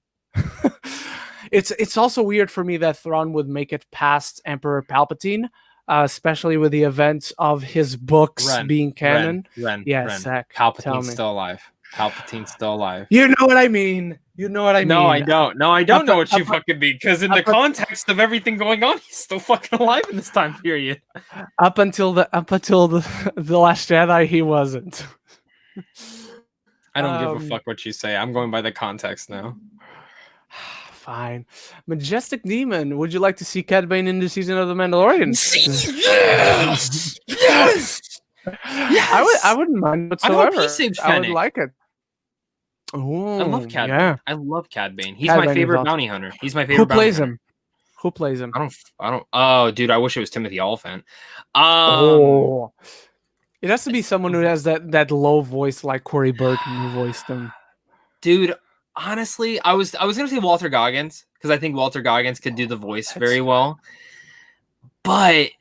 It's also weird for me that Thrawn would make it past Emperor Palpatine, especially with the events of his books being canon. Ren. Zach, Palpatine's still alive. Palpatine's still alive. You know what I mean. No, I don't. No, I don't know what you fucking mean. Because in the context of everything going on, he's still fucking alive in this time period. Up until the Last Jedi, he wasn't. I don't give a fuck what you say. I'm going by the context now. Fine. Majestic Demon, would you like to see Cad Bane in the season of The Mandalorian? Yes! Yes! I wouldn't mind whatsoever. I would like it. Ooh, I love Cad Bane. I love Cad Bane. He's my favorite bounty hunter. He's my favorite. Who plays him? Who plays him? I don't. Oh, dude, I wish it was Timothy Oliphant. It has to be someone who has that low voice like Corey Burton who voiced him. Dude, honestly, I was gonna say Walter Goggins because I think Walter Goggins could do the voice very well, but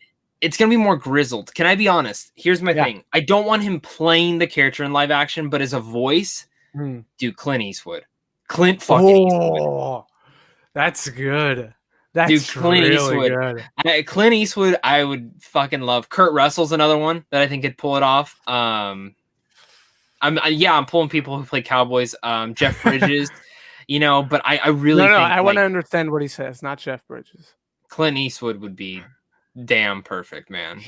it's gonna be more grizzled. Can I be honest? Here's my thing. I don't want him playing the character in live action, but as a voice, dude, Clint Eastwood. Clint fucking Eastwood. That's good. That's dude, Clint really Eastwood. Clint Eastwood, I would fucking love. Kurt Russell's another one that I think could pull it off. I'm pulling people who play cowboys. Jeff Bridges, but I really think, I want to understand what he says, not Jeff Bridges. Clint Eastwood would be damn perfect, man.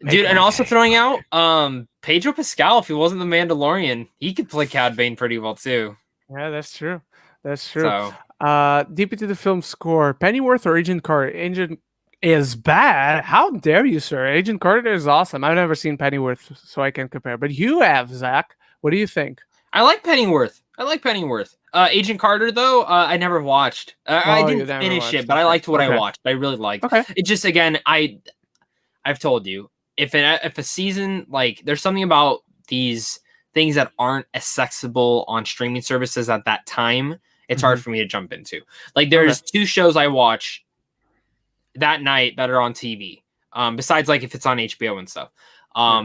Dude, and also throwing out Pedro Pascal, if he wasn't the Mandalorian, he could play Cad Bane pretty well too. Yeah, that's true. So, deep into the film score, Pennyworth or Agent Carter? Agent is bad. How dare you, sir? Agent Carter is awesome. I've never seen Pennyworth, so I can compare. But you have, Zach. What do you think? I like Pennyworth. Agent Carter, though, I never watched. I didn't finish it, but I liked what I watched. I really liked. Okay. It just, again, I've told you, if a season, like, there's something about these things that aren't accessible on streaming services at that time, it's hard for me to jump into. Like, there's two shows I watch that night that are on TV. Besides, like, if it's on HBO and stuff.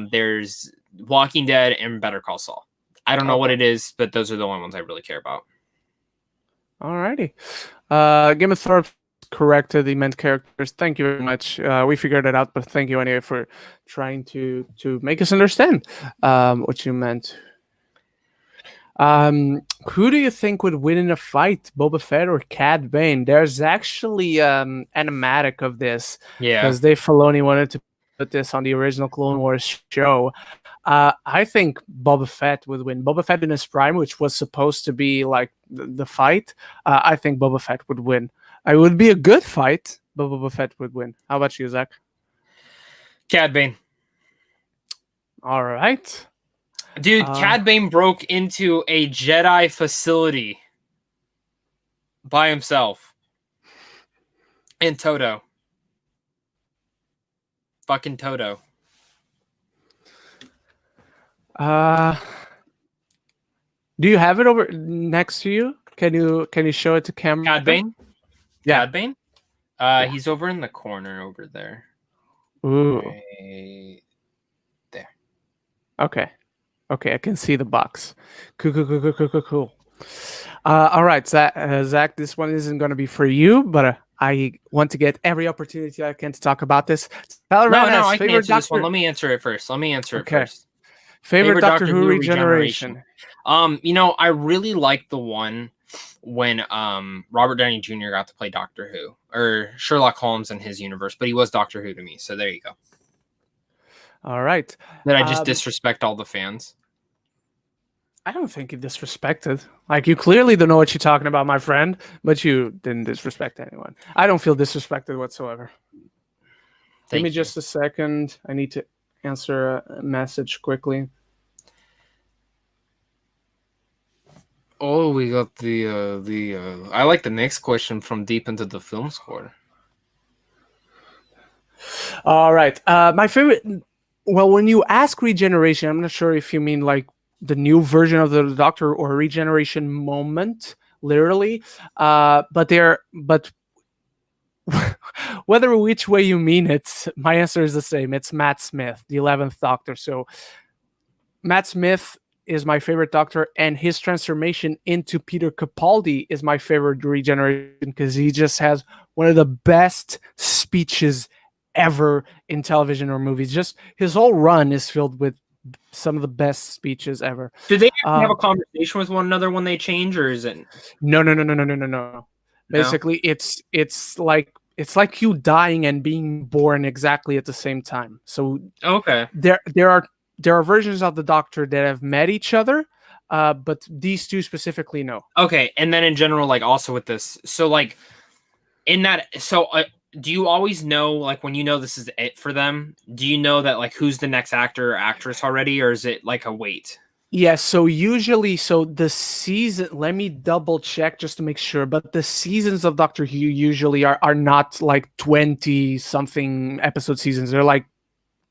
There's Walking Dead and Better Call Saul. I don't know what it is, but those are the only ones I really care about. Alrighty. Game of Thrones corrected the meant characters. Thank you very much. We figured it out, but thank you anyway for trying to make us understand what you meant. Who do you think would win in a fight, Boba Fett or Cad Bane? There's actually animatic of this, because Dave Filoni wanted to put this on the original Clone Wars show. I think Boba Fett would win. Boba Fett in his prime, which was supposed to be like the fight. I think Boba Fett would win. It would be a good fight, but Boba Fett would win. How about you, Zach? Cad Bane. All right. Dude, Cad Bane broke into a Jedi facility by himself. And Toto. Fucking Toto. Do you have it over next to you? Can you show it to camera? Cad Bane? Yeah. Cad Bane? He's over in the corner over there. Ooh. Right there. Okay, I can see the box. Cool. All right, Zach, this one isn't going to be for you, but I want to get every opportunity I can to talk about this. I can answer this one. Let me answer it first. Favorite Doctor Who regeneration? I really like the one when Robert Downey Jr. got to play Doctor Who, or Sherlock Holmes in his universe, but he was Doctor Who to me, so there you go. All right. Did I just disrespect all the fans? I don't think you disrespected. Like, you clearly don't know what you're talking about, my friend, but you didn't disrespect anyone. I don't feel disrespected whatsoever. Give me just a second. I need to answer a message quickly. Oh, we got the I like the next question from deep into the film score. All right. My favorite, well, when you ask regeneration, I'm not sure if you mean like the new version of the Doctor or regeneration moment, literally. But whether which way you mean it, my answer is the same. It's Matt Smith, the 11th Doctor. So Matt Smith is my favorite Doctor, and his transformation into Peter Capaldi is my favorite regeneration because he just has one of the best speeches ever in television or movies. Just his whole run is filled with some of the best speeches ever. Do they have a conversation with one another when they change, or is it? No. Basically, it's like you dying and being born exactly at the same time. So okay, there are versions of the Doctor that have met each other, but these two specifically, no. Okay, and then in general, like also with this, so like in that, so do you always know, like when you know this is it for them? Do you know that like who's the next actor or actress already, or is it like a wait? Yeah, so usually, the season, let me double check just to make sure, but the seasons of Doctor Who usually are not like 20 something episode seasons. They're like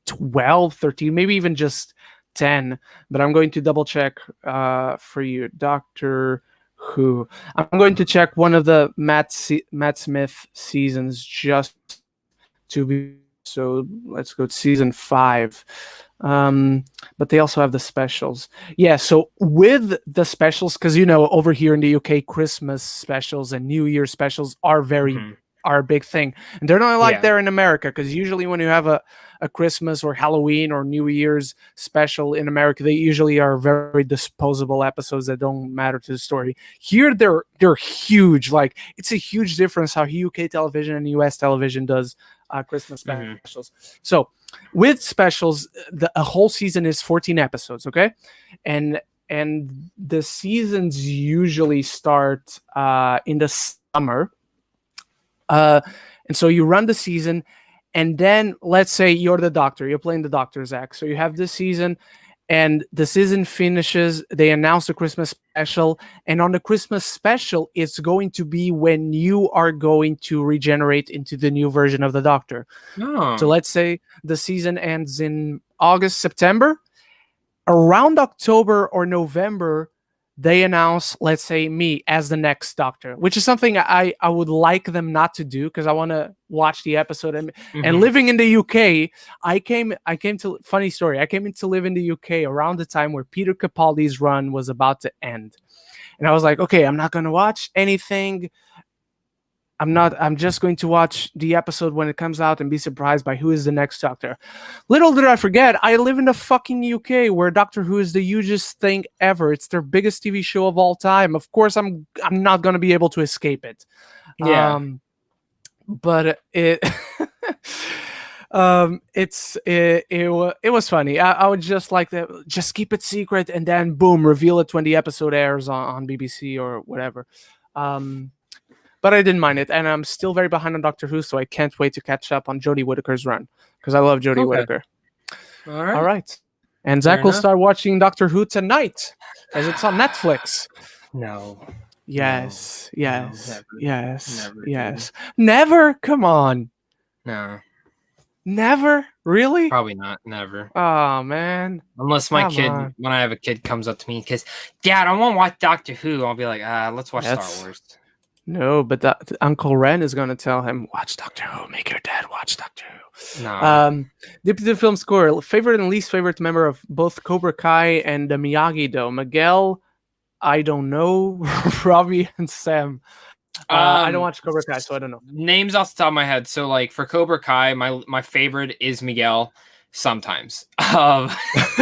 12, 13, maybe even just 10. But I'm going to double check for you. Doctor Who. I'm going to check one of the Matt Smith seasons just to be. So let's go to season 5. But they also have the specials. Yeah, so with the specials, because over here in the UK, Christmas specials and New Year specials are are a big thing, and they're not like there in America, because usually when you have a Christmas or Halloween or New Year's special in America, they usually are very disposable episodes that don't matter to the story. Here they're huge. Like, it's a huge difference how UK television and US television does Christmas specials. So with specials, a whole season is 14 episodes, okay? And the seasons usually start in the summer. And so you run the season, and then let's say you're the Doctor, you're playing the Doctor, Zach. So you have this season, and the season finishes, they announce the Christmas special, and on the Christmas special, it's going to be when you are going to regenerate into the new version of the Doctor. Oh. So let's say the season ends in August, September. Around October or November, they announce, let's say, me as the next Doctor, which is something I would like them not to do, because I want to watch the episode. And living in the UK, I came to, funny story, I came to live in the UK around the time where Peter Capaldi's run was about to end. And I was like, okay, I'm not going to watch anything. I'm just going to watch the episode when it comes out and be surprised by who is the next Doctor. Little did I forget, I live in the fucking UK, where Doctor Who is the hugest thing ever. It's their biggest TV show of all time. Of course, I'm not going to be able to escape it. Yeah. But it it was funny. I would just like to just keep it secret, and then boom, reveal it when the episode airs on BBC or whatever. But I didn't mind it, and I'm still very behind on Doctor Who, so I can't wait to catch up on Jodie Whittaker's run, because I love Jodie Whittaker. All right. All right. And Zach will start watching Doctor Who tonight, as it's on Netflix. No. Yes. No. Yes. No, never. Yes. Never, yes. Never? Come on. No. Never? Really? Probably not. Never. Oh, man. Unless my kid, when I have a kid, comes up to me because, Dad, I want to watch Doctor Who. I'll be like, let's watch Star Wars. No, but Uncle Ren is going to tell him, watch Doctor Who. Make your dad watch Doctor Who. No. The film score. Favorite and least favorite member of both Cobra Kai and the Miyagi-Do. Miguel, I don't know. Robbie and Sam. I don't watch Cobra Kai, so I don't know. Names off the top of my head. So, like, for Cobra Kai, my favorite is Miguel. Sometimes.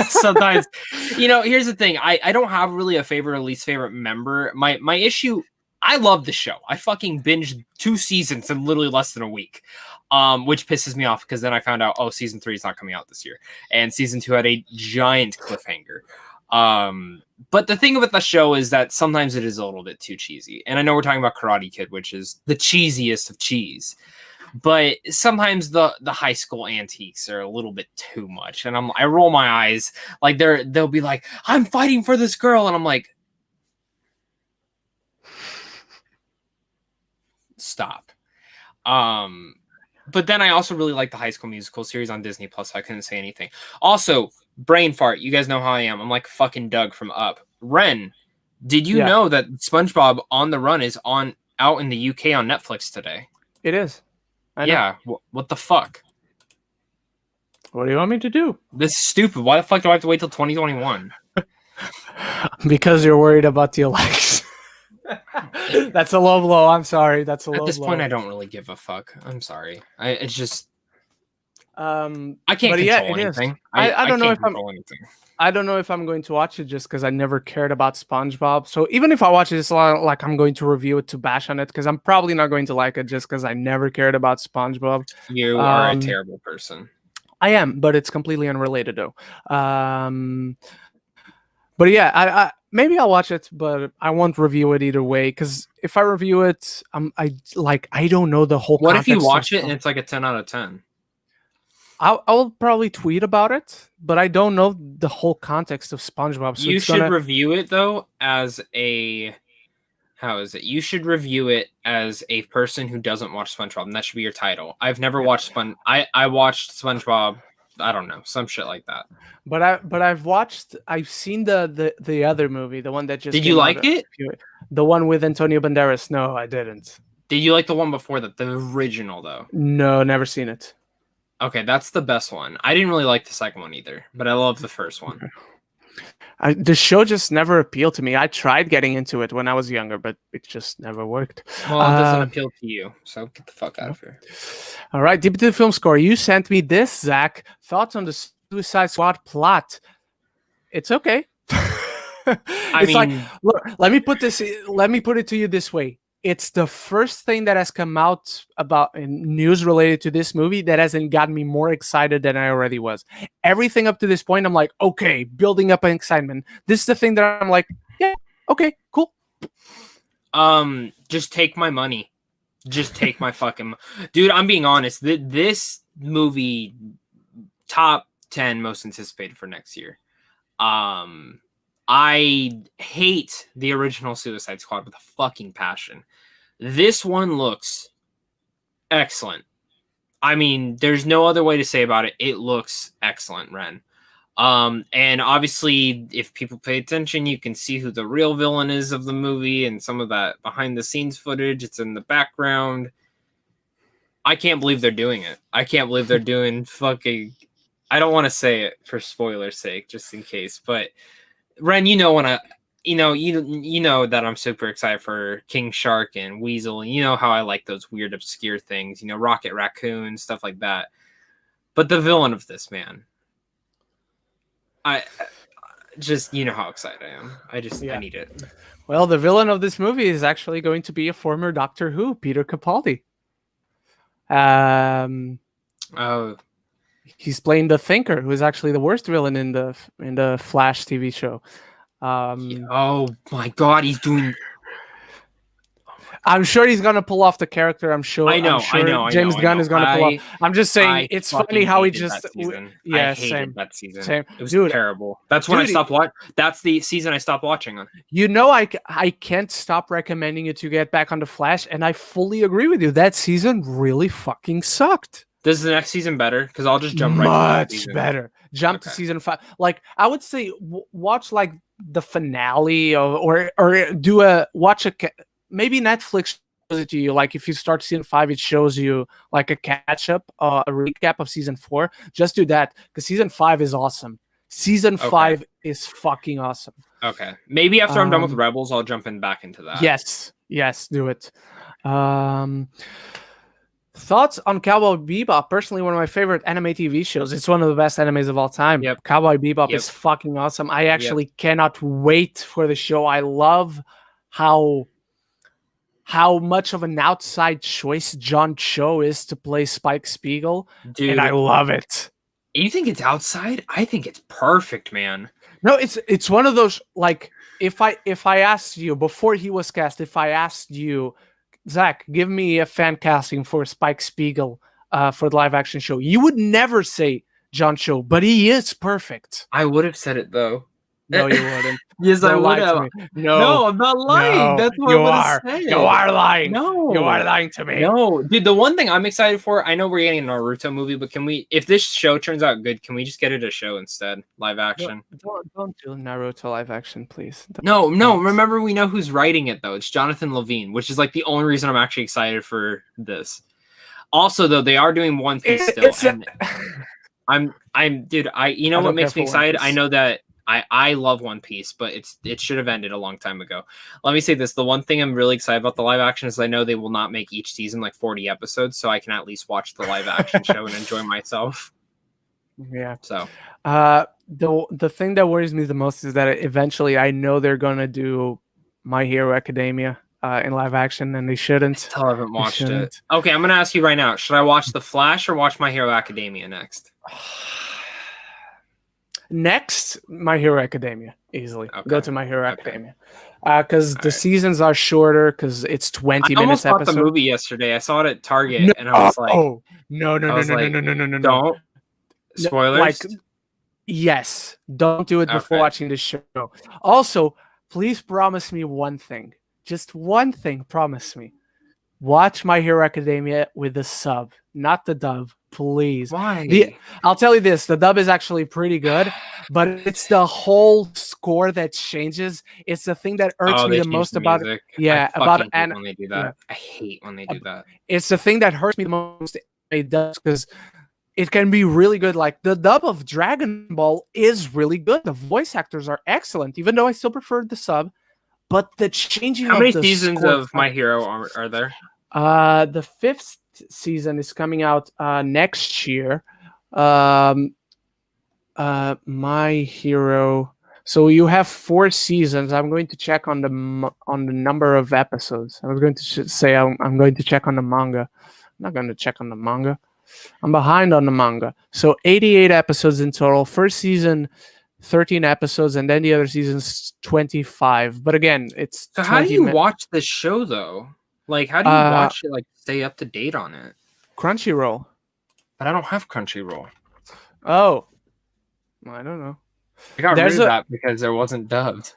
Sometimes. Here's the thing. I don't have really a favorite or least favorite member. My issue... I love the show. I fucking binged 2 seasons in literally less than a week, which pisses me off, because then I found out, season 3 is not coming out this year, and season 2 had a giant cliffhanger. But the thing with the show is that sometimes it is a little bit too cheesy, and I know we're talking about Karate Kid, which is the cheesiest of cheese, but sometimes the high school antiques are a little bit too much, and I roll my eyes. Like, they'll be like, I'm fighting for this girl, and I'm like, stop. But then I also really like the High School Musical series on Disney Plus, so I couldn't say anything. Also, brain fart. You guys know how I am. I'm like fucking Doug from Up. Ren, did you know that SpongeBob on the Run is out in the UK on Netflix today? It is. I know. Yeah. What the fuck? What do you want me to do? This is stupid. Why the fuck do I have to wait till 2021? Because you're worried about the likes. That's a low blow. I'm sorry. That's a low blow. At this point, I don't really give a fuck. I'm sorry. It's just I can't control anything. I don't know if I don't know if I'm going to watch it just because I never cared about SpongeBob. So even if I watch it, it's like I'm going to review it to bash on it because I'm probably not going to like it just because I never cared about SpongeBob. You are a terrible person. I am, but it's completely unrelated though. But yeah, I maybe I'll watch it, but I won't review it either way because if I review it, I don't know the whole. What if you watch it and it's like a 10 out of 10? I'll probably tweet about it, but I don't know the whole context of SpongeBob. So you should review it though as a You should review it as a person who doesn't watch SpongeBob, and that should be your title. I've never watched I watched SpongeBob. I don't know, some shit like that. But I've seen the other movie, the one that just. Did you like it? The one with Antonio Banderas? No, I didn't. Did you like the one before that, the original though? No, never seen it. Okay, that's the best one. I didn't really like the second one either, but I love the first one. The show just never appealed to me. I tried getting into it when I was younger, but it just never worked. Well, it doesn't appeal to you, so get the fuck out of here. All right, deep into the film score. You sent me this, Zach. Thoughts on the Suicide Squad plot? It's okay. Look, let me put it to you this way. It's the first thing that has come out about in news related to this movie that hasn't gotten me more excited than I already was. Everything up to this point, I'm like, okay, building up an excitement. This is the thing that I'm like, yeah, okay, cool. Just take my money. Just take my fucking... Dude, I'm being honest. This movie, top 10 most anticipated for next year. I hate the original Suicide Squad with a fucking passion. This one looks excellent. I mean, there's no other way to say about it. It looks excellent, Ren. And obviously, if people pay attention, you can see who the real villain is of the movie and some of that behind-the-scenes footage. It's in the background. I can't believe they're doing it. I can't believe they're doing fucking... I don't want to say it for spoiler's sake, just in case, but... Ren, you know that I'm super excited for King Shark and Weasel, and you know how I like those weird obscure things, Rocket Raccoon, stuff like that. But the villain of this, man, I just how excited I am. I need it. Well, the villain of this movie is actually going to be a former Doctor Who, Peter Capaldi. He's playing the Thinker, who is actually the worst villain in the Flash TV show. Oh my God, he's doing. I'm sure he's gonna pull off the character. I'm sure. I know. James Gunn is gonna pull off. I'm just saying, it's funny how he just. Yeah, I hated that season. Same. It was terrible. That's when I stopped watching. That's the season I stopped watching on. I can't stop recommending you to get back on the Flash, and I fully agree with you. That season really fucking sucked. Does the next season better? Because I'll just jump right to season. Better. Jump to season 5. Like, I would say watch like the finale or watch maybe Netflix shows it to you. Like if you start season 5, it shows you like a catch up, a recap of season 4. Just do that because season 5 is awesome. Season 5 is fucking awesome. Okay. Maybe after I'm done with Rebels, I'll jump back into that. Yes, do it. Thoughts on Cowboy Bebop? Personally, one of my favorite anime TV shows. It's one of the best animes of all time. Yep. Cowboy Bebop is fucking awesome. I actually cannot wait for the show. I love how much of an outside choice John Cho is to play Spike Spiegel. Dude, and I love it. You think it's outside? I think it's perfect, man. No, it's one of those, like, if I asked you before he was cast, if I asked you, Zach, give me a fan casting for Spike Spiegel for the live action show, you would never say John Cho, but he is perfect. I would have said it though. No, you wouldn't. Yes, I would have. No, I'm not lying. No, that's what I would have said. You are lying. No, you are lying to me. No, dude. The one thing I'm excited for, I know we're getting a Naruto movie, but can we? If this show turns out good, can we just get it a show instead, live action? Don't do Naruto live action, please. No. Remember, we know who's writing it though. It's Jonathan Levine, which is like the only reason I'm actually excited for this. Also, though, they are doing One Piece still. Dude, you know what makes me excited? I I love One Piece, but it should have ended a long time ago. Let me say this: the one thing I'm really excited about the live action is I know they will not make each season like 40 episodes, so I can at least watch the live action show and enjoy myself. Yeah. So, the thing that worries me the most is that eventually I know they're gonna do My Hero Academia in live action, and they shouldn't. I still haven't watched it. Okay, I'm gonna ask you right now: should I watch The Flash or watch My Hero Academia next? Next, My Hero Academia, easily. Okay. Go to My Hero Academia. Because the seasons are shorter, because it's 20 minutes I almost bought episode. the movie yesterday. I saw it at Target, and I was like, "Oh, no. Don't. Spoilers? Like, yes. Don't do it before watching the show. Also, please promise me one thing. Just one thing, promise me. Watch My Hero Academia with the sub, not the dub, please. Why? I'll tell you this, the dub is actually pretty good, but it's the whole score that changes. It's the thing that irks me the most about it. Yeah, I hate when they do that. Yeah. I hate when they do that. It's the thing that hurts me the most. It does, because it can be really good. Like the dub of Dragon Ball is really good. The voice actors are excellent, even though I still prefer the sub. But the changing How many seasons of My Hero are there? The 5th season is coming out next year. My Hero. So you have 4 seasons. I'm going to check on the number of episodes. I was going to say I'm going to check on the manga. I'm not going to check on the manga. I'm behind on the manga. So 88 episodes in total. First season, 13 episodes, and then the other season's 25. But again, it's so how do you watch this show though? Like, how do you watch it? Like, stay up to date on it? Crunchyroll. But I don't have Crunchyroll. Oh, I don't know. I got rid of that because there wasn't dubbed.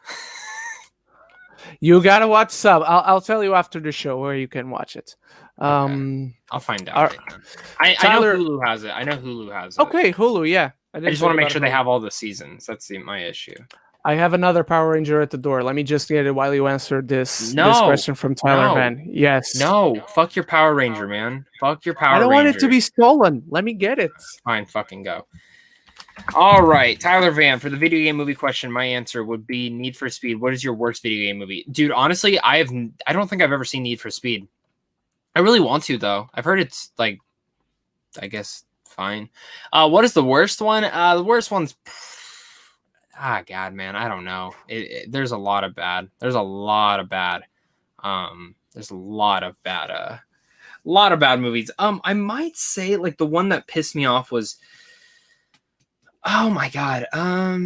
You gotta watch sub. I'll tell you after the show where you can watch it. I'll find out. I know Hulu has it. Okay, Hulu. Yeah. I just want to make sure they have all the seasons. That's my issue. I have another Power Ranger at the door. Let me just get it while you answer this question from Tyler Van. Yes. No. Fuck your Power Ranger, man. Fuck your Power Ranger. I don't want it to be stolen. Let me get it. Fine, fucking go. All right, Tyler Van, for the video game movie question, my answer would be Need for Speed. What is your worst video game movie? Dude, honestly, I don't think I've ever seen Need for Speed. I really want to, though. I've heard it's, like, I guess, fine. What is the worst one? The worst one's... God, man, I don't know. There's a lot of bad. There's a lot of bad movies. I might say, like, the one that pissed me off was... Oh my god. I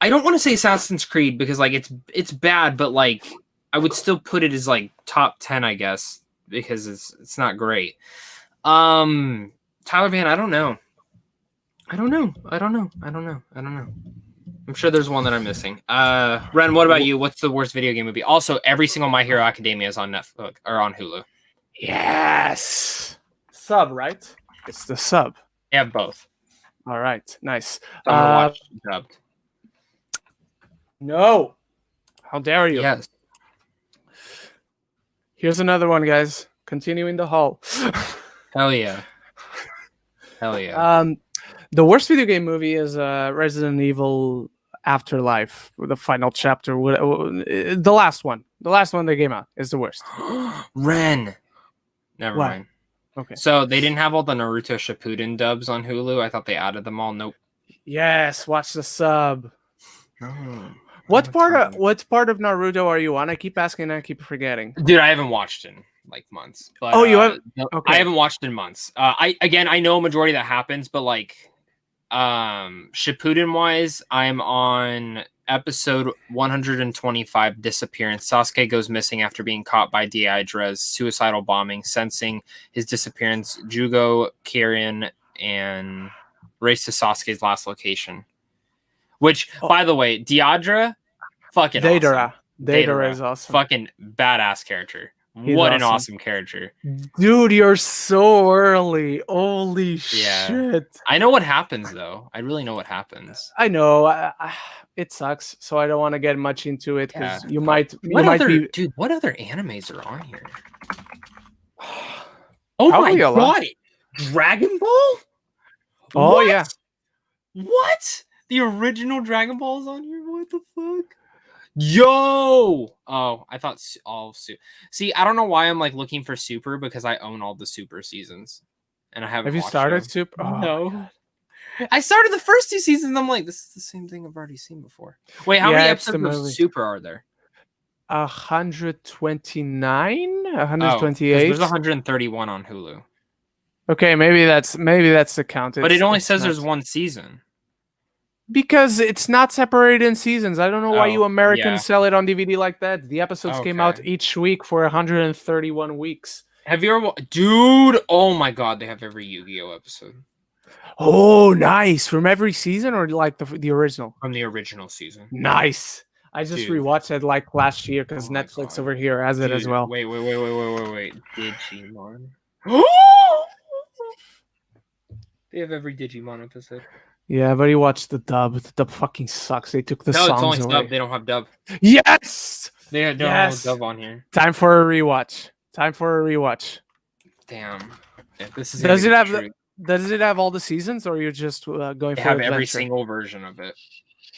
don't want to say Assassin's Creed because like it's bad, but like I would still put it as like top 10, I guess, because it's not great. Tyler Van, I don't know. I'm sure there's one that I'm missing. Ren, what about you? What's the worst video game movie? Also, every single My Hero Academia is on Netflix or on Hulu. Yes. Sub, right? It's the sub. Yeah, both. All right, nice. So I'm gonna watch dubbed. No. How dare you? Yes. Here's another one, guys. Continuing the haul. Hell yeah. Hell yeah. The worst video game movie is Resident Evil Afterlife, the final chapter. The last one. The last one that came out is the worst. Ren. Never mind. Okay. So they didn't have all the Naruto Shippuden dubs on Hulu. I thought they added them all. Nope. Yes, watch the sub. What part of Naruto are you on? I keep asking and I keep forgetting. Dude, I haven't watched in like months. But, you have? Okay. I haven't watched in months. I know a majority that happens, but like Shippuden wise, I'm on episode 125, Disappearance. Sasuke goes missing after being caught by Deidra's suicidal bombing. Sensing his disappearance, Jugo, Kirin, and race to Sasuke's last location. Which, by the way, Deidara, fucking Deidara. Awesome. Deidara is awesome. Fucking badass character. He's what awesome. An awesome character. Dude, you're so early. Holy shit. I know what happens, though. I really know what happens. I know. It sucks, so I don't want to get much into it because you might be... Dude, what other animes are on here? Oh my god! Dragon Ball? Oh, yeah. What? The original Dragon Ball is on here? What the fuck? Yo! Oh, I thought all See, I don't know why I'm like looking for Super because I own all the Super seasons, and I haven't. Have you watched started them. Super? Oh, no. I started the first 2 seasons. And I'm like, this is the same thing I've already seen before. Wait, how many episodes of Super are there? 129, Oh, 128. there's 131 on Hulu. Okay, maybe that's the count. But it only says there's one season. Because it's not separated in seasons. I don't know why you Americans sell it on DVD like that. The episodes came out each week for 131 weeks. Have you ever... Dude, oh my god, they have every Yu-Gi-Oh episode. Oh, nice. From every season or like the original? From the original season. Nice. I just rewatched it like last year because Netflix over here has it as well. Wait. Digimon. They have every Digimon episode. Yeah, but you watched the dub. The dub fucking sucks. They took the songs away. No, it's only dub. They don't have dub. Yes! They don't have dub on here. Time for a rewatch. Damn. Yeah, this is Does it have all the seasons, or you're just going for adventure? Have every single version of it.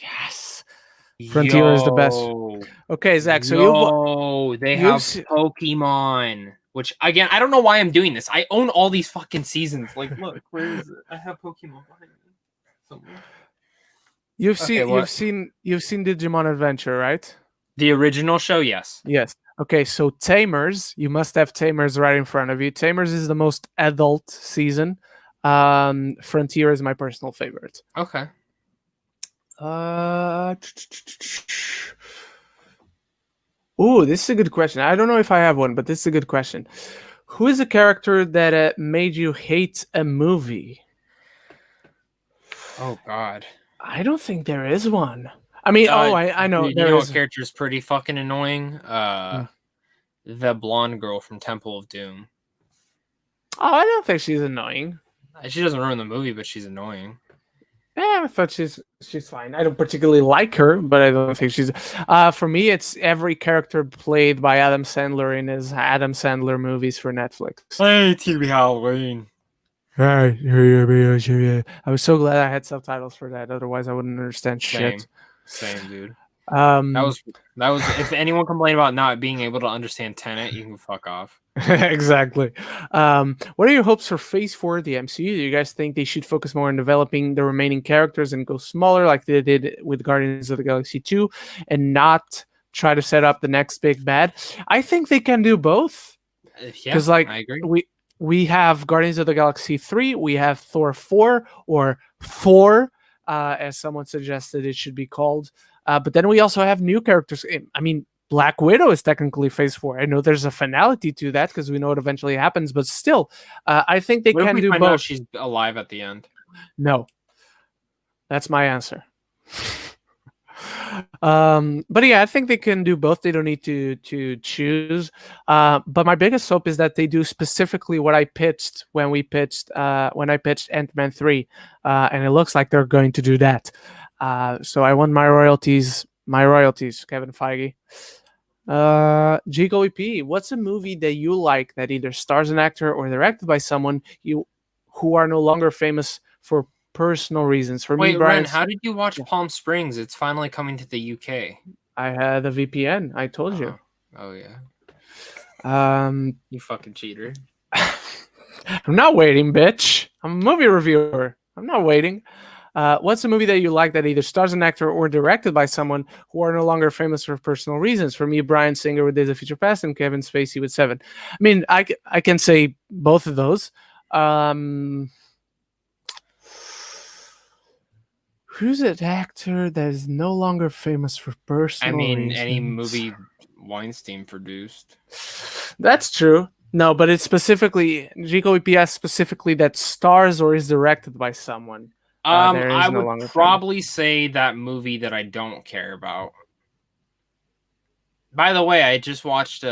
Yes. Frontier is the best. Okay, Zach. So they have Pokemon. Which again, I don't know why I'm doing this. I own all these fucking seasons. Like, look, where is it? I have Pokemon behind me. Somewhere. You've seen Digimon Adventure, right? The original show, yes. Yes. Okay, so Tamers, you must have Tamers right in front of you. Tamers is the most adult season. Frontier is my personal favorite. Okay. Ooh, this is a good question. I don't know if I have one, but this is a good question. Who is a character that made you hate a movie? Oh, God. I don't think there is one. I mean, I know. You know what character is pretty fucking annoying? The blonde girl from Temple of Doom. Oh, I don't think she's annoying. She doesn't ruin the movie, but she's annoying. Yeah, I thought she's fine. I don't particularly like her, but I don't think she's... for me, it's every character played by Adam Sandler in his Adam Sandler movies for Netflix. Hey, TV Halloween. I was so glad I had subtitles for that. Otherwise, I wouldn't understand shit. Same, dude. That was. If anyone complained about not being able to understand Tenet, you can fuck off. Exactly. What are your hopes for Phase 4 of the MCU? Do you guys think they should focus more on developing the remaining characters and go smaller like they did with Guardians of the Galaxy 2 and not try to set up the next big bad? I think they can do both. Because I agree. We have Guardians of the Galaxy 3, we have Thor 4, or Thor, as someone suggested it should be called. But then we also have new characters. I mean, Black Widow is technically Phase 4. I know there's a finality to that because we know it eventually happens, but still, I think they can do both. She's alive at the end. No. That's my answer. But yeah, I think they can do both. They don't need to choose. But my biggest hope is that they do specifically what I pitched when I pitched Ant-Man 3, and it looks like they're going to do that. So I want my royalties, Kevin Feige. GWP, what's a movie that you like that either stars an actor or directed by someone who are no longer famous for personal reasons? For me, Brian, Ren, how did you watch Palm Springs? It's finally coming to the UK. I had a VPN. I told you. Oh yeah. You fucking cheater. I'm not waiting, bitch. I'm a movie reviewer. I'm not waiting. What's a movie that you like that either stars an actor or directed by someone who are no longer famous for personal reasons? For me, Bryan Singer with Days of Future Past and Kevin Spacey with Seven. I mean, I can say both of those. Who's an actor that is no longer famous for personal reasons? Any movie Weinstein produced. That's true. No, but it's specifically GWPS specifically that stars or is directed by someone. I would probably say that movie that I don't care about. By the way, I just watched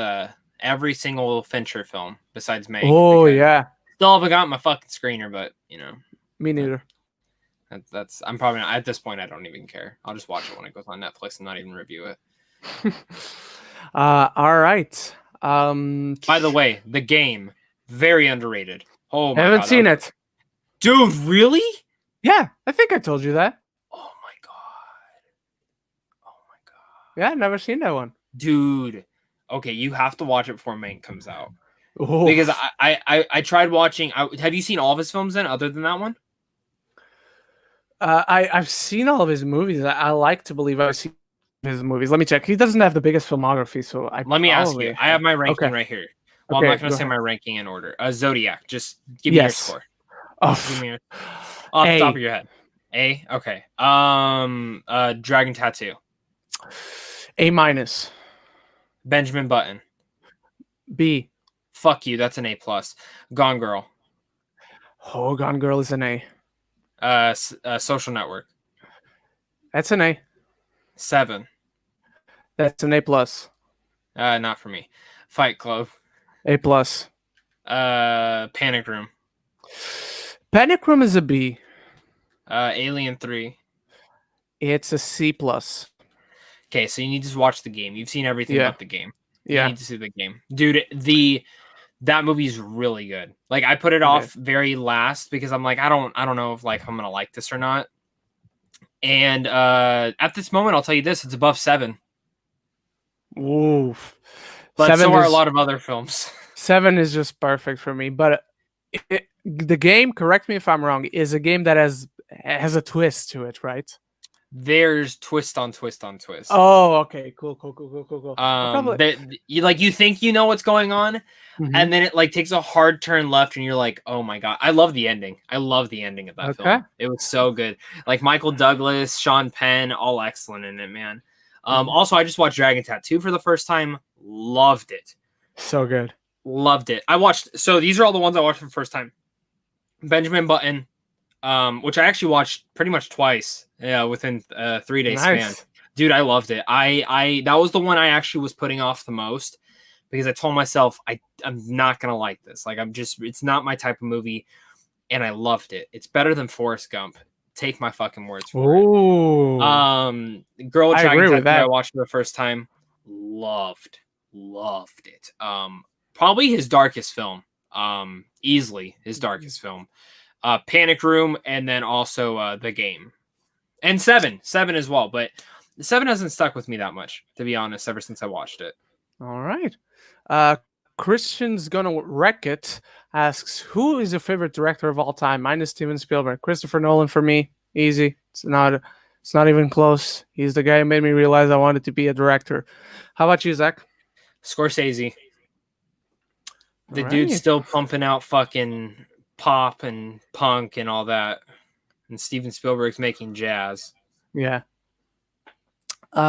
every single Fincher film besides Meg. Oh yeah. Still haven't got my fucking screener, but you know. Me neither. I'm probably not, at this point I don't even care. I'll just watch it when it goes on Netflix and not even review it. All right. By the way, The Game, very underrated. Oh my God. I haven't seen it. Dude, really? Yeah, I think I told you that. Oh my god. Oh my god. Yeah, I've never seen that one. Dude. Okay, you have to watch it before Mank comes out. Oof. Because I tried watching. Have you seen all of his films then, other than that one? I've seen all of his movies. I like to believe I've seen his movies. Let me check. He doesn't have the biggest filmography, so I Let me ask you. probably I have my ranking okay. right here. Well, I'm Okay, not going go to say ahead. my ranking in order. Zodiac. Just give me your Yes. score. Oh, Give me your off the top A. of your head. A. Okay. Dragon Tattoo. A minus. Benjamin Button. B. Fuck you. That's an A plus. Gone Girl. Oh, Gone Girl is an A. Social Network. That's an A. Seven. That's an A plus. Not for me. Fight Club. A plus. Panic Room. Panic Room is a B. Alien 3. It's a C plus. Okay, so you need to watch The Game. You've seen everything Yeah. but The Game. Yeah. You need to see The Game. Dude, that movie is really good. Like, I put it off very last because I'm like, I don't know if like I'm gonna like this or not. And at this moment, I'll tell you this: it's above 7. Oof. But 7 so are is, a lot of other films. 7 is just perfect for me. But the Game, correct me if I'm wrong, is a game that has a twist to it, right? There's twist on twist on twist. Oh, okay, cool. You think you know what's going on, and then it like takes a hard turn left, and you're like, oh my god, I love the ending. I love the ending of that film. It was so good. Like Michael Douglas, Sean Penn, all excellent in it, man. Also, I just watched Dragon Tattoo for the first time. Loved it. So good. Loved it. So these are all the ones I watched for the first time. Benjamin Button, which I actually watched pretty much twice. Yeah, within 3 days span. Dude, I loved it. I that was the one I actually was putting off the most because I told myself I'm not gonna like this. Like it's not my type of movie, and I loved it. It's better than Forrest Gump. Take my fucking words for it. Girl with Dragon Tattoo I watched for the first time. Loved it. Probably his darkest film. Easily his darkest film. Panic Room, and then also The Game. And 7 as well, but 7 hasn't stuck with me that much, to be honest, ever since I watched it. All right. Christian's Gonna Wreck It asks, who is your favorite director of all time? Mine is Steven Spielberg. Christopher Nolan for me, easy. It's not even close. He's the guy who made me realize I wanted to be a director. How about you, Zach? Scorsese. The dude's still pumping out fucking pop and punk and all that. And Steven Spielberg's making jazz. Yeah. Geeks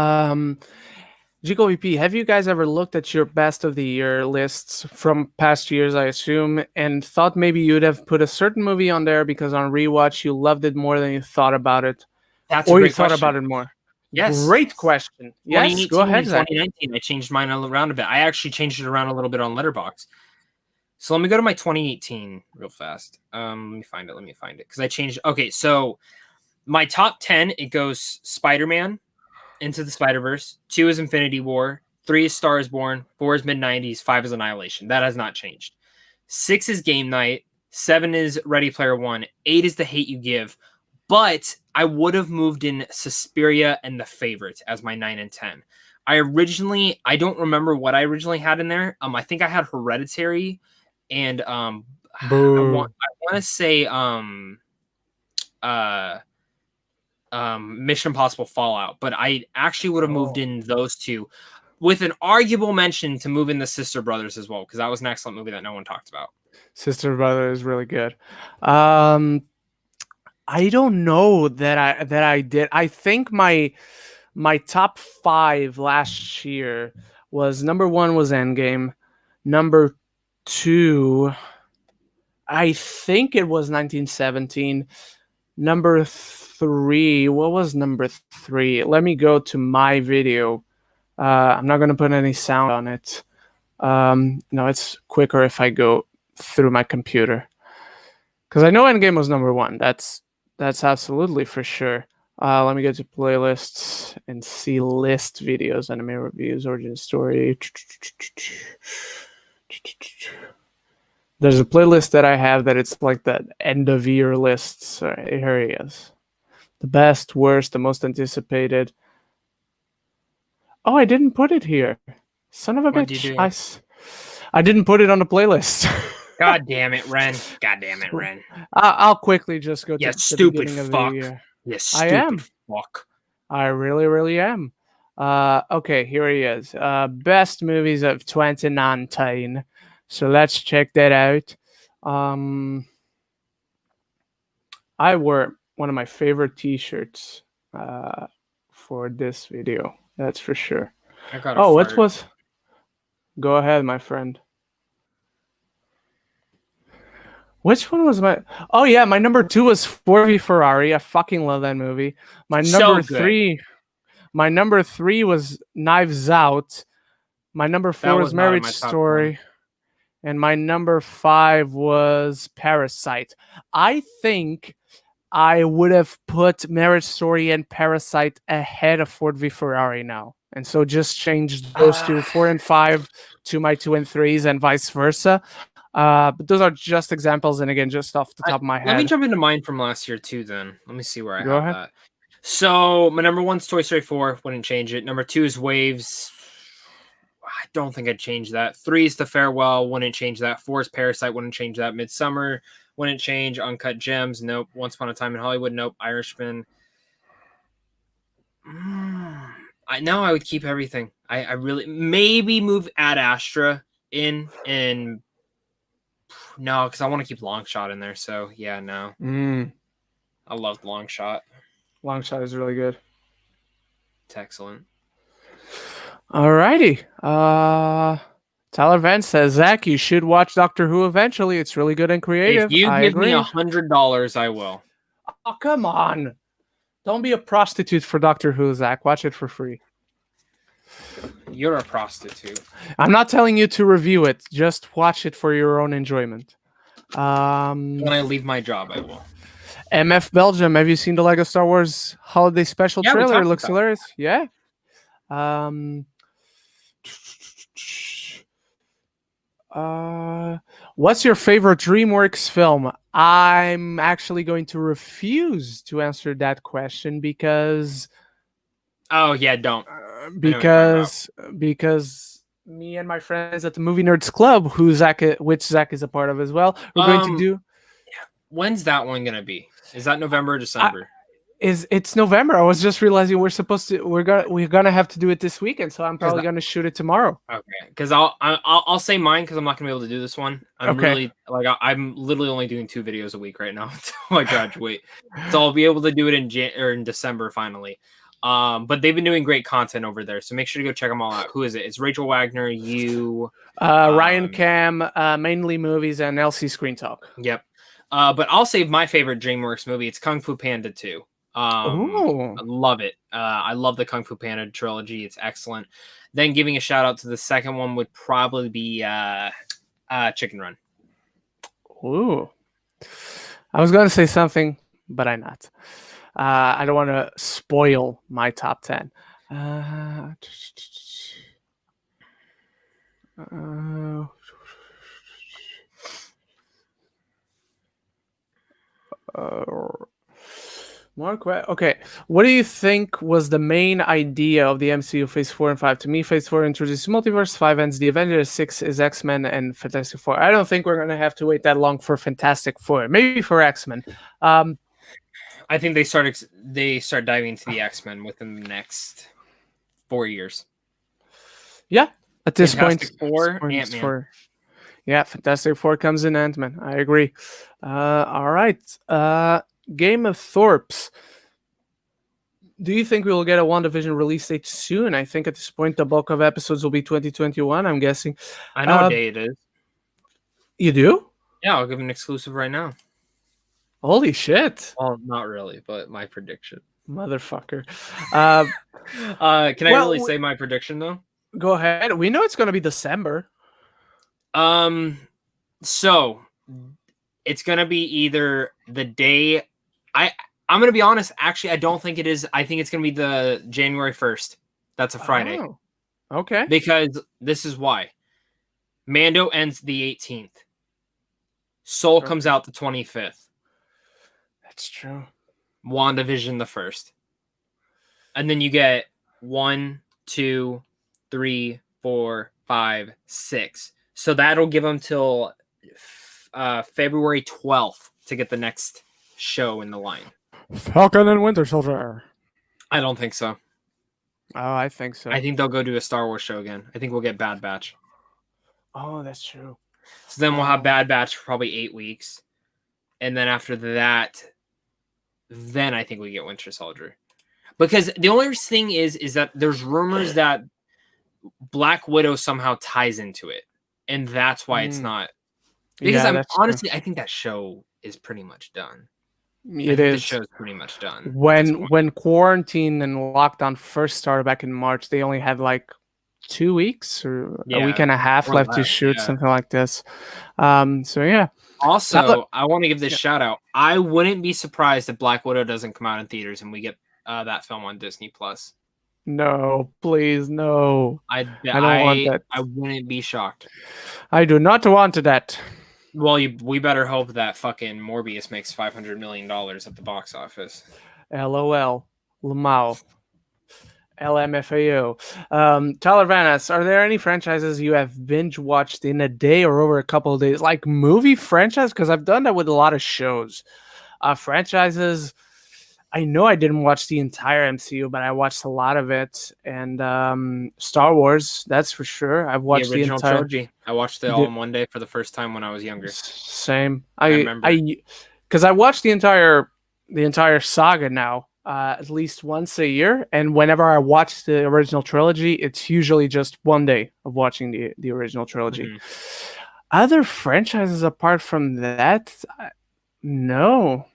WB, have you guys ever looked at your best of the year lists from past years, I assume, and thought maybe you'd have put a certain movie on there because on rewatch you loved it more than you thought about it? That's a great thought question. about it more? Yes. Great question. Yes, go ahead, Zach. 2019, I changed mine around a bit. I actually changed it around a little bit on Letterboxd. So let me go to my 2018 real fast. Let me find it. Because I changed. Okay, so my top 10, it goes Spider-Man, Into the Spider-Verse. 2 is Infinity War. 3 is Star is Born. 4 is Mid-90s. 5 is Annihilation. That has not changed. 6 is Game Night. 7 is Ready Player One. 8 is The Hate You Give. But I would have moved in Suspiria and The Favorite as my 9 and 10. I don't remember what I originally had in there. I think I had Hereditary. And I want to say Mission Impossible Fallout, but I actually would have moved in those two with an arguable mention to move in the Sister Brothers as well, because that was an excellent movie that no one talked about. Sister Brothers is really good. I don't know that I did. I think my top 5 last year was number 1 was Endgame, number 2 I think it was 1917. Number 3, what was number 3? Let me go to my video. I'm not going to put any sound on it. No, it's quicker if I go through my computer. Because I know Endgame was number 1. That's absolutely for sure. Let me go to playlists and see list videos, anime reviews, origin story. There's a playlist that I have that it's like that end of year lists. Here he is. The best, worst, the most anticipated. Oh, I didn't put it here. Son of a What'd you bitch. do? I didn't put it on the playlist. God damn it, Ren. God damn it, Ren. I'll quickly just go Yeah, to the stupid beginning of the fuck. year. Yeah, I stupid am. fuck. I really, really am. Okay, here he is. Best movies of 2019. So let's check that out. I wore one of my favorite T-shirts for this video. That's for sure. I got a Oh, fart. what was? Go ahead, my friend. Which one was my? Oh yeah, my number 2 was Ford v Ferrari. I fucking love that movie. My number So good. 3. My number 3 was Knives Out. My number 4 was Marriage Story. And my number 5 was Parasite. I think I would have put Marriage Story and Parasite ahead of Ford v Ferrari now. And so just changed those two, 4 and 5, to my 2 and 3s, and vice versa. But those are just examples, and again, just off the top of my head. Let me jump into mine from last year too. Then let me see where I Go have ahead. that. So my number 1's Toy Story 4. Wouldn't change it. Number 2 is Waves. I don't think I'd change that. 3 is The Farewell. Wouldn't change that. 4 is Parasite. Wouldn't change that. Midsummer. Wouldn't change. Uncut Gems. Nope. Once Upon a Time in Hollywood. Nope. Irishman. I would keep everything. I really maybe move Ad Astra in and no, because I want to keep Long Shot in there. So yeah, no. I loved Long Shot. Long Shot is really good. It's excellent. Alrighty. Tyler Vance says, Zach, you should watch Doctor Who eventually. It's really good and creative. If you I give agree. me $100, I will. Oh, come on. Don't be a prostitute for Doctor Who, Zach. Watch it for free. You're a prostitute. I'm not telling you to review it. Just watch it for your own enjoyment. When I leave my job, I will. MF Belgium, have you seen the Lego Star Wars Holiday Special trailer? It looks hilarious. Yeah. What's your favorite DreamWorks film? I'm actually going to refuse to answer that question because... Oh, yeah, don't. Because me and my friends at the Movie Nerds Club, which Zach is a part of as well, we're going to do... When's that one going to be? Is that November or December? It's November. I was just realizing we're gonna have to do it this weekend, so I'm probably gonna shoot it tomorrow. Okay, because I'll say mine because I'm not gonna be able to do this one. I'm literally only doing 2 videos a week right now until I graduate, so I'll be able to do it in December finally. But they've been doing great content over there, so make sure to go check them all out. Who is it? It's Rachel Wagner, Ryan Cam, mainly movies, and LC Screen Talk. Yep. But I'll save my favorite DreamWorks movie. It's Kung Fu Panda 2. I love it. I love the Kung Fu Panda trilogy. It's excellent. Then giving a shout out to the second one would probably be Chicken Run. Ooh. I was going to say something, but I'm not. I don't want to spoil my top 10. Okay, what do you think was the main idea of the MCU Phase 4 and 5? To me, Phase 4 introduces multiverse, 5 ends the Avengers, 6 is X-Men, and Fantastic Four. I don't think we're going to have to wait that long for Fantastic Four. Maybe for X-Men. I think they start diving into the X-Men within the next 4 years. Yeah, at this Fantastic point. Four, Ant-Man. Yeah, Fantastic Four comes in Ant-Man. I agree. All right. Game of Thorps. Do you think we will get a WandaVision release date soon? I think at this point the bulk of episodes will be 2021, I'm guessing. I know what day it is. You do? Yeah, I'll give an exclusive right now. Holy shit. Well, not really, but my prediction. Motherfucker. Can I really say my prediction, though? Go ahead. We know it's going to be December. So it's going to be either the day... I'm going to be honest. Actually, I don't think it is. I think it's going to be the January 1st. That's a Friday. Oh, okay. Because this is why. Mando ends the 18th. Soul comes out the 25th. That's true. WandaVision the 1st. And then you get 1, 2, 3, 4, 5, 6. So that'll give them till February 12th to get the next show in the line. Falcon and Winter Soldier. I don't think so. Oh, I think so. I think they'll go do a Star Wars show again. I think we'll get Bad Batch. Oh, that's true. So then we'll have Bad Batch for probably 8 weeks. And then after that, then I think we get Winter Soldier. Because the only thing is that there's rumors that Black Widow somehow ties into it. And that's why it's not. Because honestly, I think that show is pretty much done. It is. The show's pretty much done. When quarantine and lockdown first started back in March, they only had like 2 weeks or a week and a half left to shoot, something like this. So yeah. Also, I want to give this shout out. I wouldn't be surprised if Black Widow doesn't come out in theaters and we get that film on Disney Plus. No, please, no. I don't want that. I wouldn't be shocked. I do not want that. Well, we better hope that fucking Morbius makes $500 million at the box office. LOL. Lamau. LMFAO. Tyler Vanas, are there any franchises you have binge watched in a day or over a couple of days? Like movie franchise? Because I've done that with a lot of shows. Franchises, I know I didn't watch the entire MCU, but I watched a lot of it. And Star Wars, that's for sure. I've watched the original entire trilogy. I watched it all in one day for the first time when I was younger. Same. I remember. Because I watched the entire saga now. At least once a year, and whenever I watch the original trilogy, it's usually just one day of watching the original trilogy. Mm-hmm. Other franchises apart from that, no.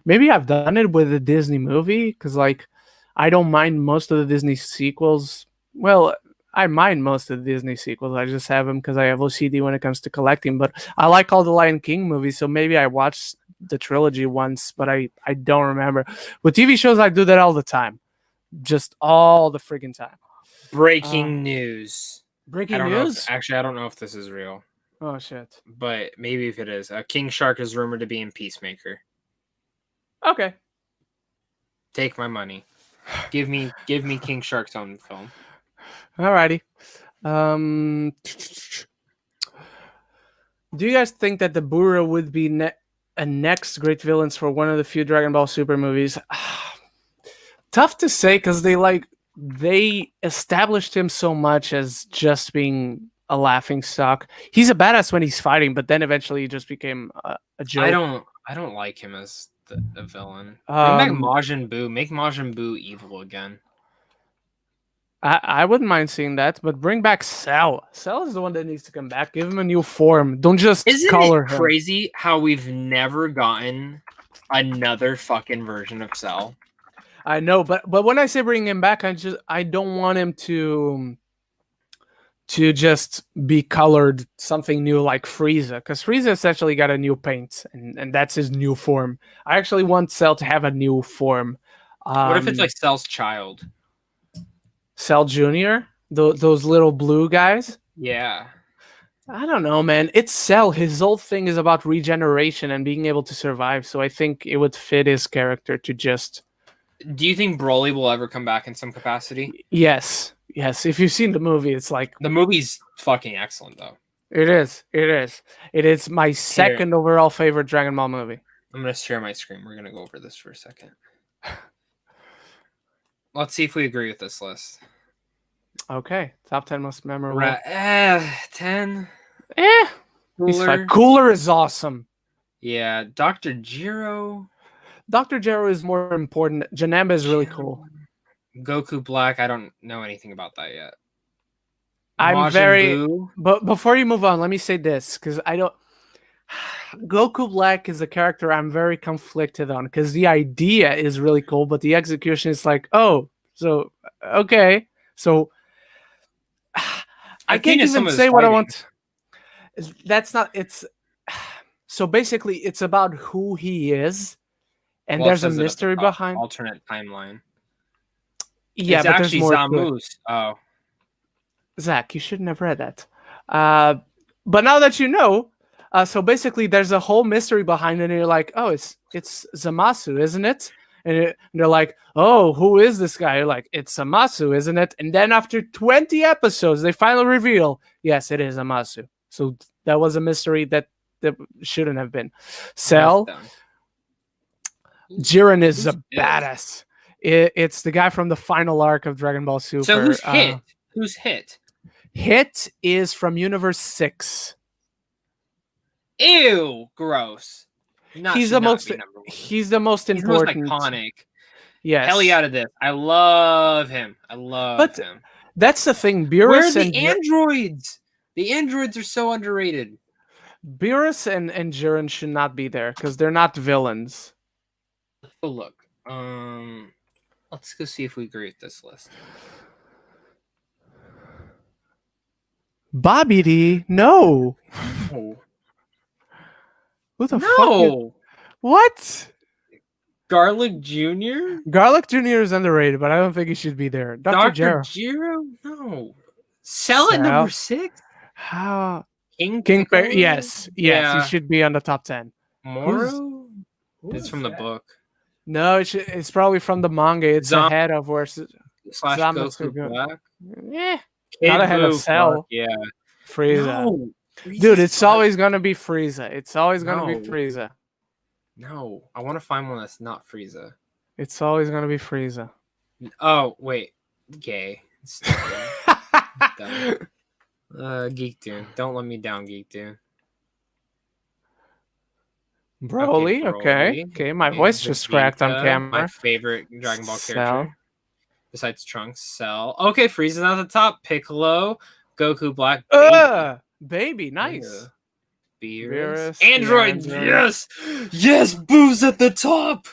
Maybe I've done it with a Disney movie, because like I don't mind most of the Disney sequels. Well, I mind most of the Disney sequels. I just have them because I have OCD when it comes to collecting. But I like all the Lion King movies, so maybe I watched the trilogy once, but I don't remember. With TV shows, I do that all the time. Just all the freaking time. Breaking news. Breaking news? Actually, I don't know if this is real. Oh, shit. But maybe if it is. King Shark is rumored to be in Peacemaker. Okay. Take my money. Give me King Shark's own film. Alrighty. Do you guys think that the Buru would be a next great villains for one of the few Dragon Ball Super movies? Tough to say, because they established him so much as just being a laughing stock. He's a badass when he's fighting, but then eventually he just became a joke. I don't like him as the villain. Bring back Majin Buu. Make Majin Buu evil again. I wouldn't mind seeing that, but bring back Cell. Cell is the one that needs to come back. Give him a new form. Don't just color him. Isn't it crazy how we've never gotten another fucking version of Cell? I know, but when I say bring him back, I don't want him to just be colored something new like Frieza, because Frieza essentially got a new paint, and that's his new form. I actually want Cell to have a new form. What if it's like Cell's child? Cell Jr.? Those little blue guys? Yeah. I don't know, man. It's Cell. His whole thing is about regeneration and being able to survive, so I think it would fit his character to just... Do you think Broly will ever come back in some capacity? Yes. If you've seen the movie, it's like... The movie's fucking excellent, though. It is. It is my second overall favorite Dragon Ball movie. I'm going to share my screen. We're going to go over this for a second. Let's see if we agree with this list. Okay. Top 10 most memorable. 10. He's fine. Cooler is awesome. Yeah. Dr. Gero. Dr. Gero is more important. Janemba is really cool. Goku Black. I don't know anything about that yet. But before you move on, let me say this, because I don't... Goku Black is a character I'm very conflicted on, because the idea is really cool, but the execution is like, okay. So I can't even say what I want. That's not... It's... So basically, it's about who he is, and there's a mystery behind... Alternate timeline. Yeah, it's but actually there's more Zamoose. Oh. Zach, you shouldn't have read that. But now that you know, So basically, there's a whole mystery behind it, and you're like, oh, it's Zamasu, isn't it? And they're like, oh, who is this guy? You're like, it's Zamasu, isn't it? And then after 20 episodes, they finally reveal, yes, it is Zamasu. So that was a mystery that shouldn't have been. Cell, Jiren is a badass. It's the guy from the final arc of Dragon Ball Super. So who's Hit? Who's Hit? Hit is from Universe 6. Ew, gross. He's the most important. He's the most iconic. Yes. Hell out of this. I love him. But him. That's the thing. Where are the androids? The androids are so underrated. Beerus and Jiren should not be there because they're not villains. Let's go look. Let's go see if we agree with this list. Bobby D, no. Who the fuck? What? Garlic Jr.? Garlic Jr. is underrated, but I don't think he should be there. Dr. Gero? No. Cell at number 6? How? King Bear? Yes, he should be on the top 10. Moro? It's from the book. No, it's probably from the manga. It's ahead of where Goku Black? Yeah. Not ahead of Cell. Yeah. Frieza. No. Dude, it's always gonna be Frieza. It's always gonna be Frieza. No, I want to find one that's not Frieza. It's always gonna be Frieza. Oh wait, gay. Geek Dune. Don't let me down, Geek Dune. Broly. Okay. My voice just cracked on camera. My favorite Dragon Ball character. Besides Trunks, Cell. Okay, Frieza's at the top. Piccolo, Goku Black. Baby, nice. Beerus. Android, yes, Boo's at the top.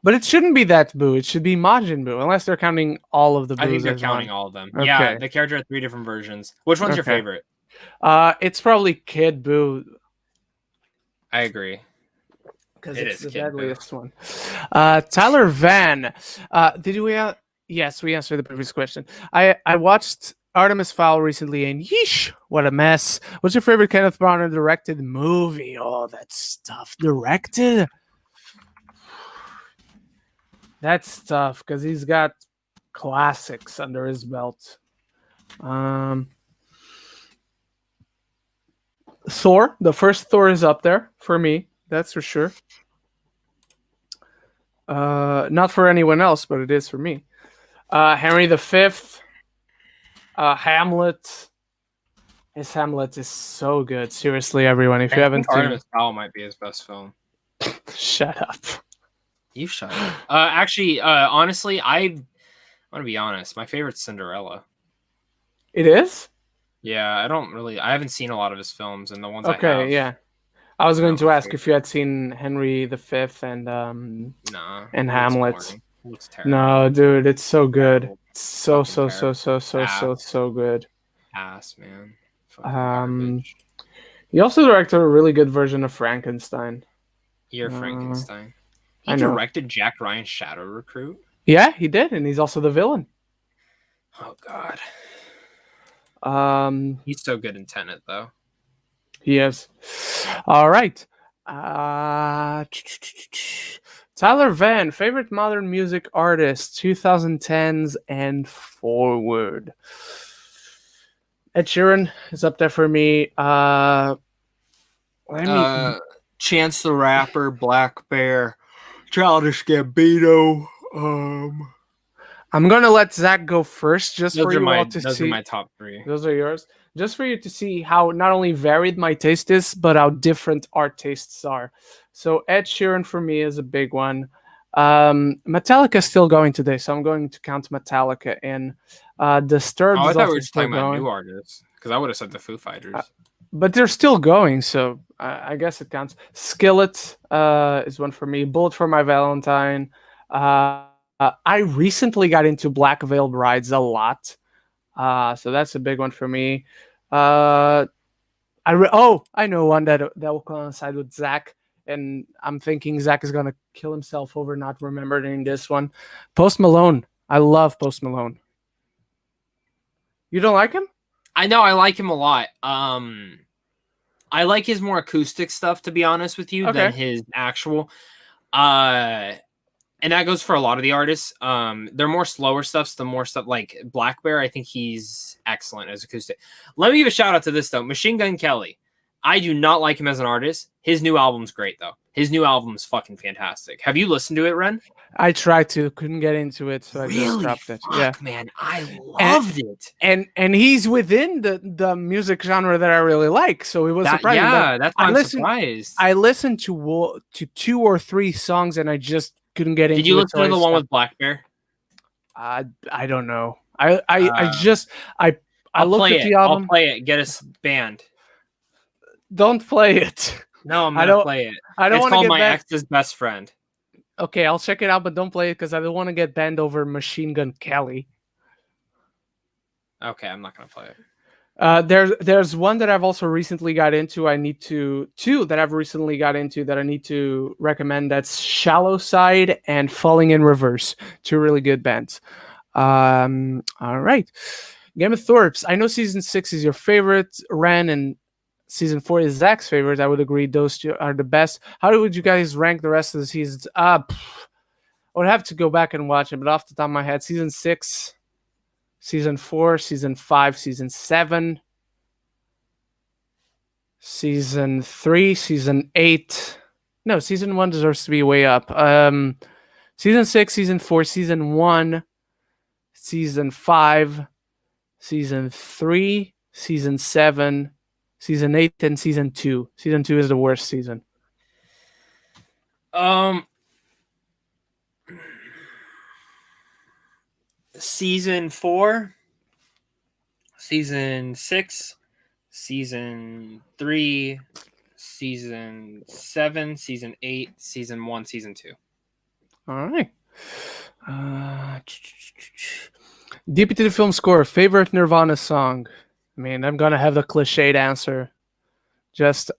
But it shouldn't be that Boo. It should be Majin Buu, unless they're counting all of the Boos. I think they're counting all of them. Okay. Yeah, the character has 3 different versions. Which one's your favorite? It's probably Kid Buu. I agree. Because it's the deadliest one. Tyler Van. Did we? Yes, we answered the previous question. I watched Artemis Fowl recently, and yeesh, what a mess. What's your favorite Kenneth Branagh directed movie? Oh, that stuff directed. That's tough because he's got classics under his belt. Thor, the first Thor is up there for me. That's for sure. Not for anyone else, but it is for me. Henry V. Hamlet. His Hamlet is so good. Seriously, everyone, if you haven't seen Artemis Fowl might be his best film. Shut up. You shut up. Actually, honestly, I want to be honest. My favorite's Cinderella. It is? Yeah, I haven't seen a lot of his films, and the ones I have. Okay, yeah. I was going to ask if you had seen Henry V and Hamlet. No, dude, it's so good. It's so good. Ass, man. He also directed a really good version of Frankenstein. You're Frankenstein. He directed Jack Ryan's Shadow Recruit? Yeah, he did, and he's also the villain. Oh, God. He's so good in Tenet, though. He is. All right. Tyler Van, favorite modern music artist, 2010s and forward. Ed Sheeran is up there for me. Chance the Rapper, Black Bear, Childish Gambino. I'm gonna let Zach go first, just for you all to see. Those are my top 3. Those are yours, just for you to see how not only varied my taste is, but how different our tastes are. So Ed Sheeran for me is a big one. Metallica is still going today, so I'm going to count Metallica in. Disturbed. I thought we were just talking about new artists, because I would have said the Foo Fighters. But they're still going, so I guess it counts. Skillet is one for me. Bullet for My Valentine. I recently got into Black Veil Brides a lot, so that's a big one for me. I know one that will coincide with Zach, and I'm thinking Zach is gonna kill himself over not remembering this one. Post Malone. I love Post Malone. You don't like him? I know I like him a lot. I I like his more acoustic stuff, to be honest with you, than his actual. And that goes for a lot of the artists. They're more slower stuff, the more stuff like Black Bear. I think he's excellent as acoustic. Let me give a shout out to this though, Machine Gun Kelly. I do not like him as an artist. His new album's great though. His new album's fucking fantastic. Have you listened to it, Ren? I tried to, couldn't get into it, so I just dropped it. Fuck, man, I loved it. And he's within the music genre that I really like, so it was surprising. Yeah, that's why I'm surprised. I listened to 2 or 3 songs, and I just couldn't get into it. Did you listen to the one with Black Bear? I don't know. I looked at the album. I'll play it. Get us banned. Don't play it. No, I'm gonna play it. I don't want to get My Ex's Best Friend. Okay, I'll check it out, but don't play it because I don't want to get banned over Machine Gun Kelly. Okay, I'm not gonna play it. There's one that I've also recently got into. Two that I've recently got into that I need to recommend. That's Shallow Side and Falling in Reverse. 2 really good bands. All right, Game of Thorps. I know season 6 is your favorite, Ren, and season 4 is Zach's favorite. I would agree those 2 are the best. How would you guys rank the rest of the seasons? I would have to go back and watch it, but off the top of my head, season 6, season 4, season 5, season 7, season 3, season 8. No, season 1 deserves to be way up. Season 6, season 4, season 1, season 5, season 3, season 7, season 8, and season 2. Season 2 is the worst season. Season 4, season 6, season 3, season 7, season 8, season 1, season 2. All right. Deep into the film score, favorite Nirvana song. I mean, I'm gonna have the cliched answer. Just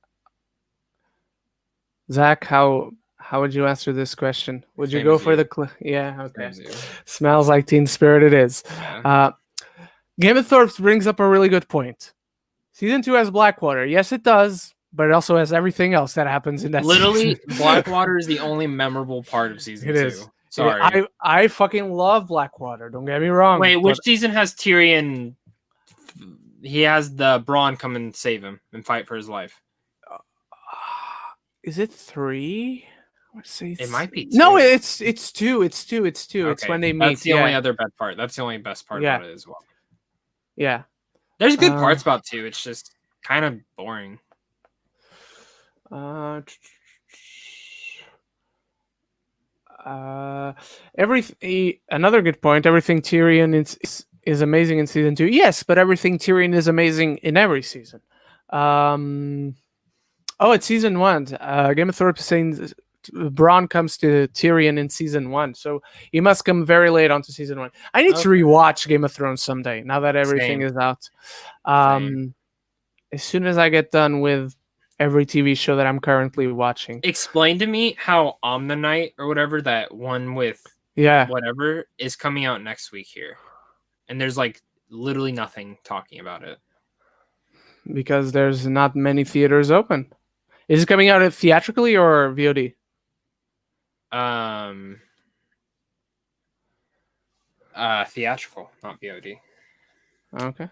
Zach, how would you answer this question? Would you go for the yeah? Okay. Smells Like Teen Spirit. It is. Yeah. Game of Thorps brings up a really good point. Season 2 has Blackwater. Yes, it does, but it also has everything else that happens in that. Literally, Blackwater is the only memorable part of season 2. It is. Sorry, I fucking love Blackwater. Don't get me wrong. Wait, which season has Tyrion? He has the Braun come and save him and fight for his life. Is it 3? It might be 2. No, it's 2. It's 2. Okay. It's when they meet. That's the only other bad part. That's the only best part about it as well. Yeah. There's good parts about 2. It's just kind of boring. Another good point. Everything Tyrion is amazing in season 2. Yes, but everything Tyrion is amazing in every season. It's season 1. Game of Thrones is saying Bronn comes to Tyrion in season 1, so he must come very late onto season 1. I need to rewatch Game of Thrones someday now that everything is out. As soon as I get done with every TV show that I'm currently watching. Explain to me how Omni-Night or whatever, that one with whatever, is coming out next week here. And there's like literally nothing talking about it. Because there's not many theaters open. Is it coming out theatrically or VOD? Theatrical, not VOD. Okay.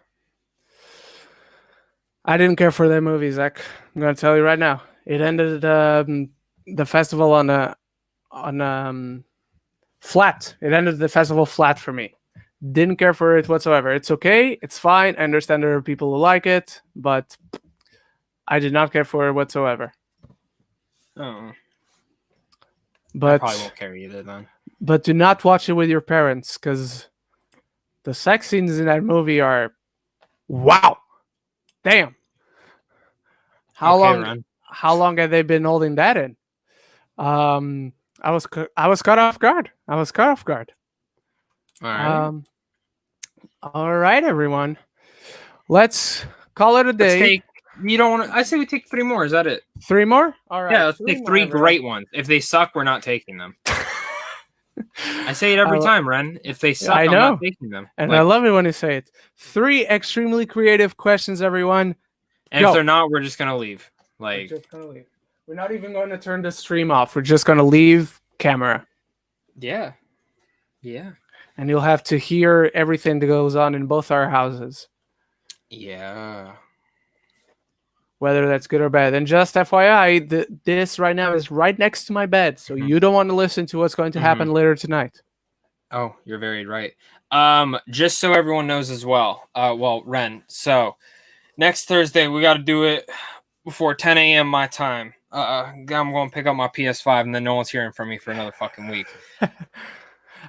I didn't care for that movie, Zach. I'm gonna tell you right now. It ended the festival on flat. It ended the festival flat for me. Didn't care for it whatsoever. It's okay. It's fine. I understand there are people who like it, but I did not care for it whatsoever. Oh. But I probably won't care either then. But do not watch it with your parents, because the sex scenes in that movie are wow. Damn. How long have they been holding that in? I was caught off guard. All right. All right, everyone. Let's call it a day. I say we take 3 more. Is that it? 3 more? All right. Yeah, let's take 3 great ones. If they suck, we're not taking them. I say it every time, Ren. If they suck, I'm not taking them. And I love it when you say it. 3 extremely creative questions, everyone. And if they're not, we're just going to leave. Like, we're just gonna leave. We're not even going to turn the stream off. We're just gonna leave camera. yeah. Yeah. And you'll have to hear everything that goes on in both our houses. Yeah. Whether that's good or bad. And just FYI, this right now is right next to my bed, so you don't want to listen to what's going to happen later tonight. Oh, you're very right. Just so everyone knows as well. Ren, so next Thursday we got to do it before 10 a.m. my time. I'm going to pick up my PS5, and then no one's hearing from me for another fucking week.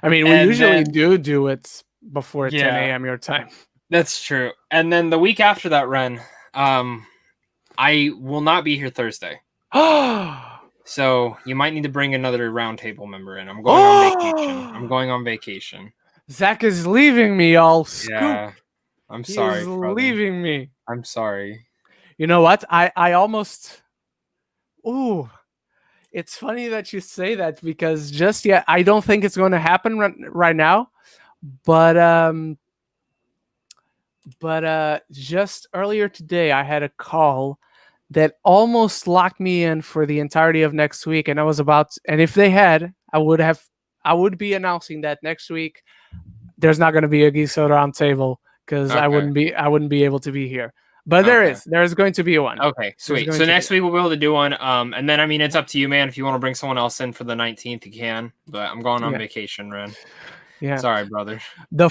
I mean, we usually do it before 10 a.m. your time. That's true. And then the week after that, Ren, I will not be here Thursday. So you might need to bring another Roundtable member in. I'm going on vacation. Zach is leaving me, y'all. Scoop. Yeah. I'm sorry. He's leaving me. I'm sorry. You know what? I almost... Ooh. It's funny that you say that because I don't think it's going to happen right now. But just earlier today, I had a call that almost locked me in for the entirety of next week, and and if they had, I would be announcing that next week there's not going to be a Geeks Roundtable because I wouldn't be able to be here. But there's going to be one. Okay, sweet. So next week we'll be able to do one. And then I mean it's up to you, man. If you want to bring someone else in for the 19th, you can. But I'm going on vacation, Ren. Yeah. Sorry, brother. No,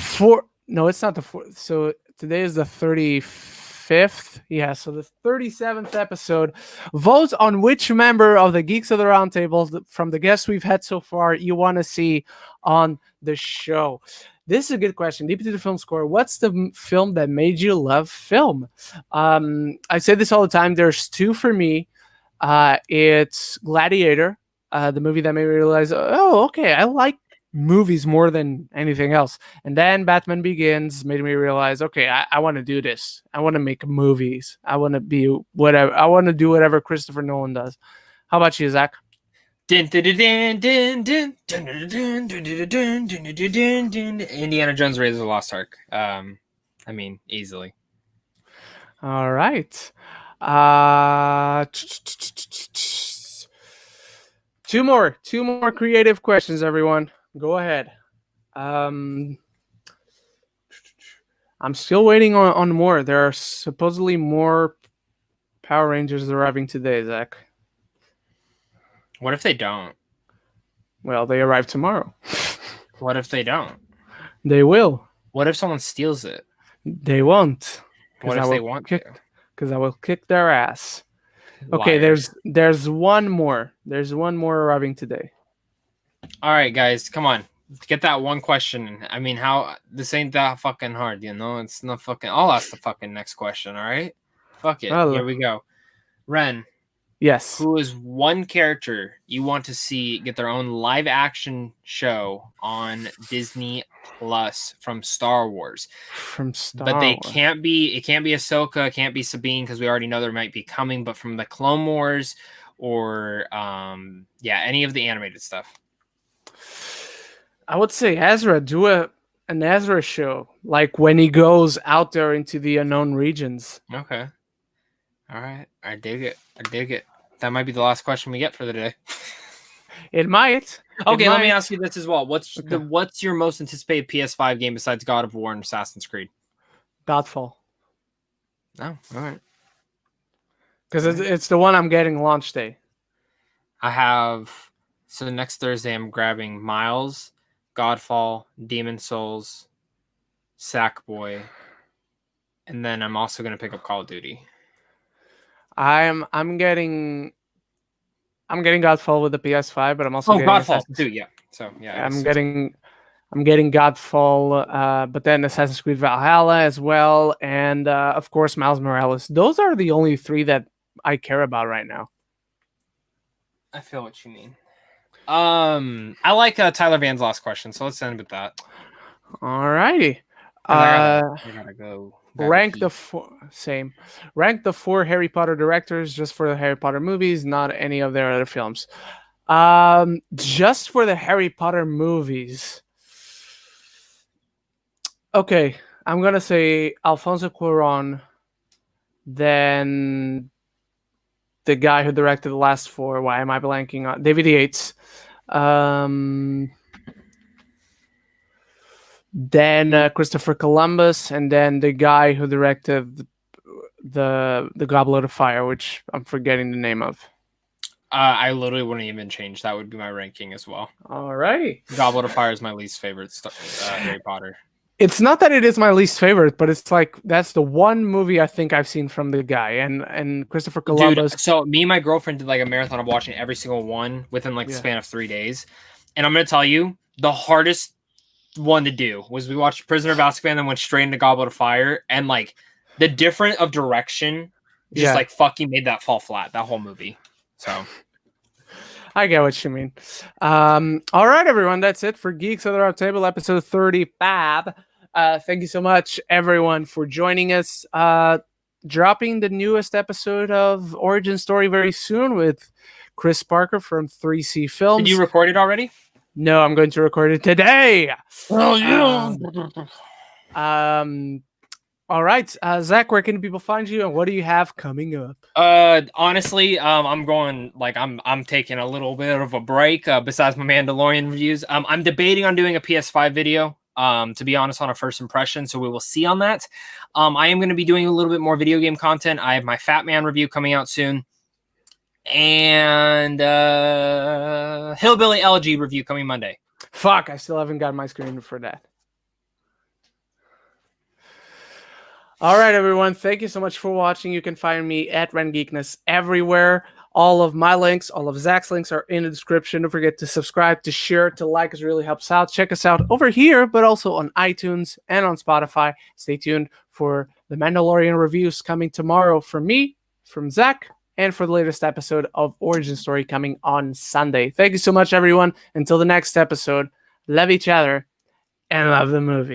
it's not the 4th. So today is the 35th. Yeah, so the 37th episode. Vote on which member of the Geeks of the Roundtable from the guests we've had so far you want to see on the show. This is a good question. Deep into the film score. What's the film that made you love film? I say this all the time. There's two for me. It's Gladiator, the movie that made me realize, oh, okay, I like movies more than anything else. And then Batman Begins made me realize, okay, I want to do this. I want to make movies. I want to be whatever. I want to do whatever Christopher Nolan does. How about you, Zach? Indiana Jones Raiders of the Lost Ark. I mean, easily. All right. Two more creative questions, everyone. Go ahead. I'm still waiting on more. There are supposedly more Power Rangers arriving today, Zach. What if they don't? Well, they arrive tomorrow. What if they don't? They will. What if someone steals it? They won't. What if they want to? Because I will kick their ass. Okay, there's one more. There's one more arriving today. All right, guys, come on. Get that one question. I mean, this ain't that fucking hard, you know? It's not fucking... I'll ask the fucking next question, all right? Fuck it. Here we go. Ren. Yes. Who is one character you want to see get their own live action show on Disney Plus from Star Wars? But it can't be Ahsoka, it can't be Sabine because we already know there might be coming, but from the Clone Wars or any of the animated stuff. I would say Ezra, do an Ezra show, like when he goes out there into the unknown regions. Okay. All right. I dig it. That might be the last question we get for the day. It might. Okay, let me ask you this as well. What's your most anticipated PS5 game besides God of War and Assassin's Creed? Godfall. Oh, all right. Because it's the one I'm getting launch day. So next Thursday I'm grabbing Miles, Godfall, Demon Souls, Sackboy, and then I'm also going to pick up Call of Duty. I'm getting Godfall with the PS5, but I'm also getting Godfall too. Yeah. So yeah, I'm getting Godfall, but then Assassin's Creed Valhalla as well, and of course Miles Morales. Those are the only three that I care about right now. I feel what you mean. I like Tyler Van's last question, so let's end with that. Alrighty. I gotta go. Rank the 4 Harry Potter directors just for the Harry Potter movies, not any of their other films. Just for the Harry Potter movies. Okay, I'm gonna say Alfonso Cuarón, then the guy who directed the last 4. Why am I blanking on David Yates? Then Christopher Columbus, and then the guy who directed the Goblet of Fire, which I'm forgetting the name of. I literally wouldn't even change. That would be my ranking as well. All right. Goblet of Fire is my least favorite Harry Potter. It's not that it is my least favorite, but it's like that's the one movie I think I've seen from the guy, and Christopher Columbus. Dude, so me and my girlfriend did like a marathon of watching every single one within like the span of 3 days, and I'm gonna tell you the hardest one to do was we watched Prisoner of Azkaban, then went straight into Goblet of Fire, and like the difference of direction just like fucking made that fall flat. That whole movie. So. I get what you mean. All right, everyone. That's it for Geeks of the Roundtable, episode 35. Thank you so much, everyone, for joining us. Dropping the newest episode of Origin Story very soon with Chris Parker from 3C Films. Did you record it already? No, I'm going to record it today. Oh, yeah. All right, Zach, where can people find you, and what do you have coming up? Honestly, I'm going like I'm taking a little bit of a break. Besides my Mandalorian reviews, I'm debating on doing a PS5 video. To be honest, on a first impression, so we will see on that. I am going to be doing a little bit more video game content. I have my Fat Man review coming out soon, and Hillbilly Elegy review coming Monday. Fuck, I still haven't got my screen for that. All right, everyone. Thank you so much for watching. You can find me at Ren Geekness everywhere. All of my links, all of Zach's links are in the description. Don't forget to subscribe, to share, to like. It really helps out. Check us out over here, but also on iTunes and on Spotify. Stay tuned for the Mandalorian reviews coming tomorrow from me, from Zach, and for the latest episode of Origin Story coming on Sunday. Thank you so much, everyone. Until the next episode, love each other and love the movie.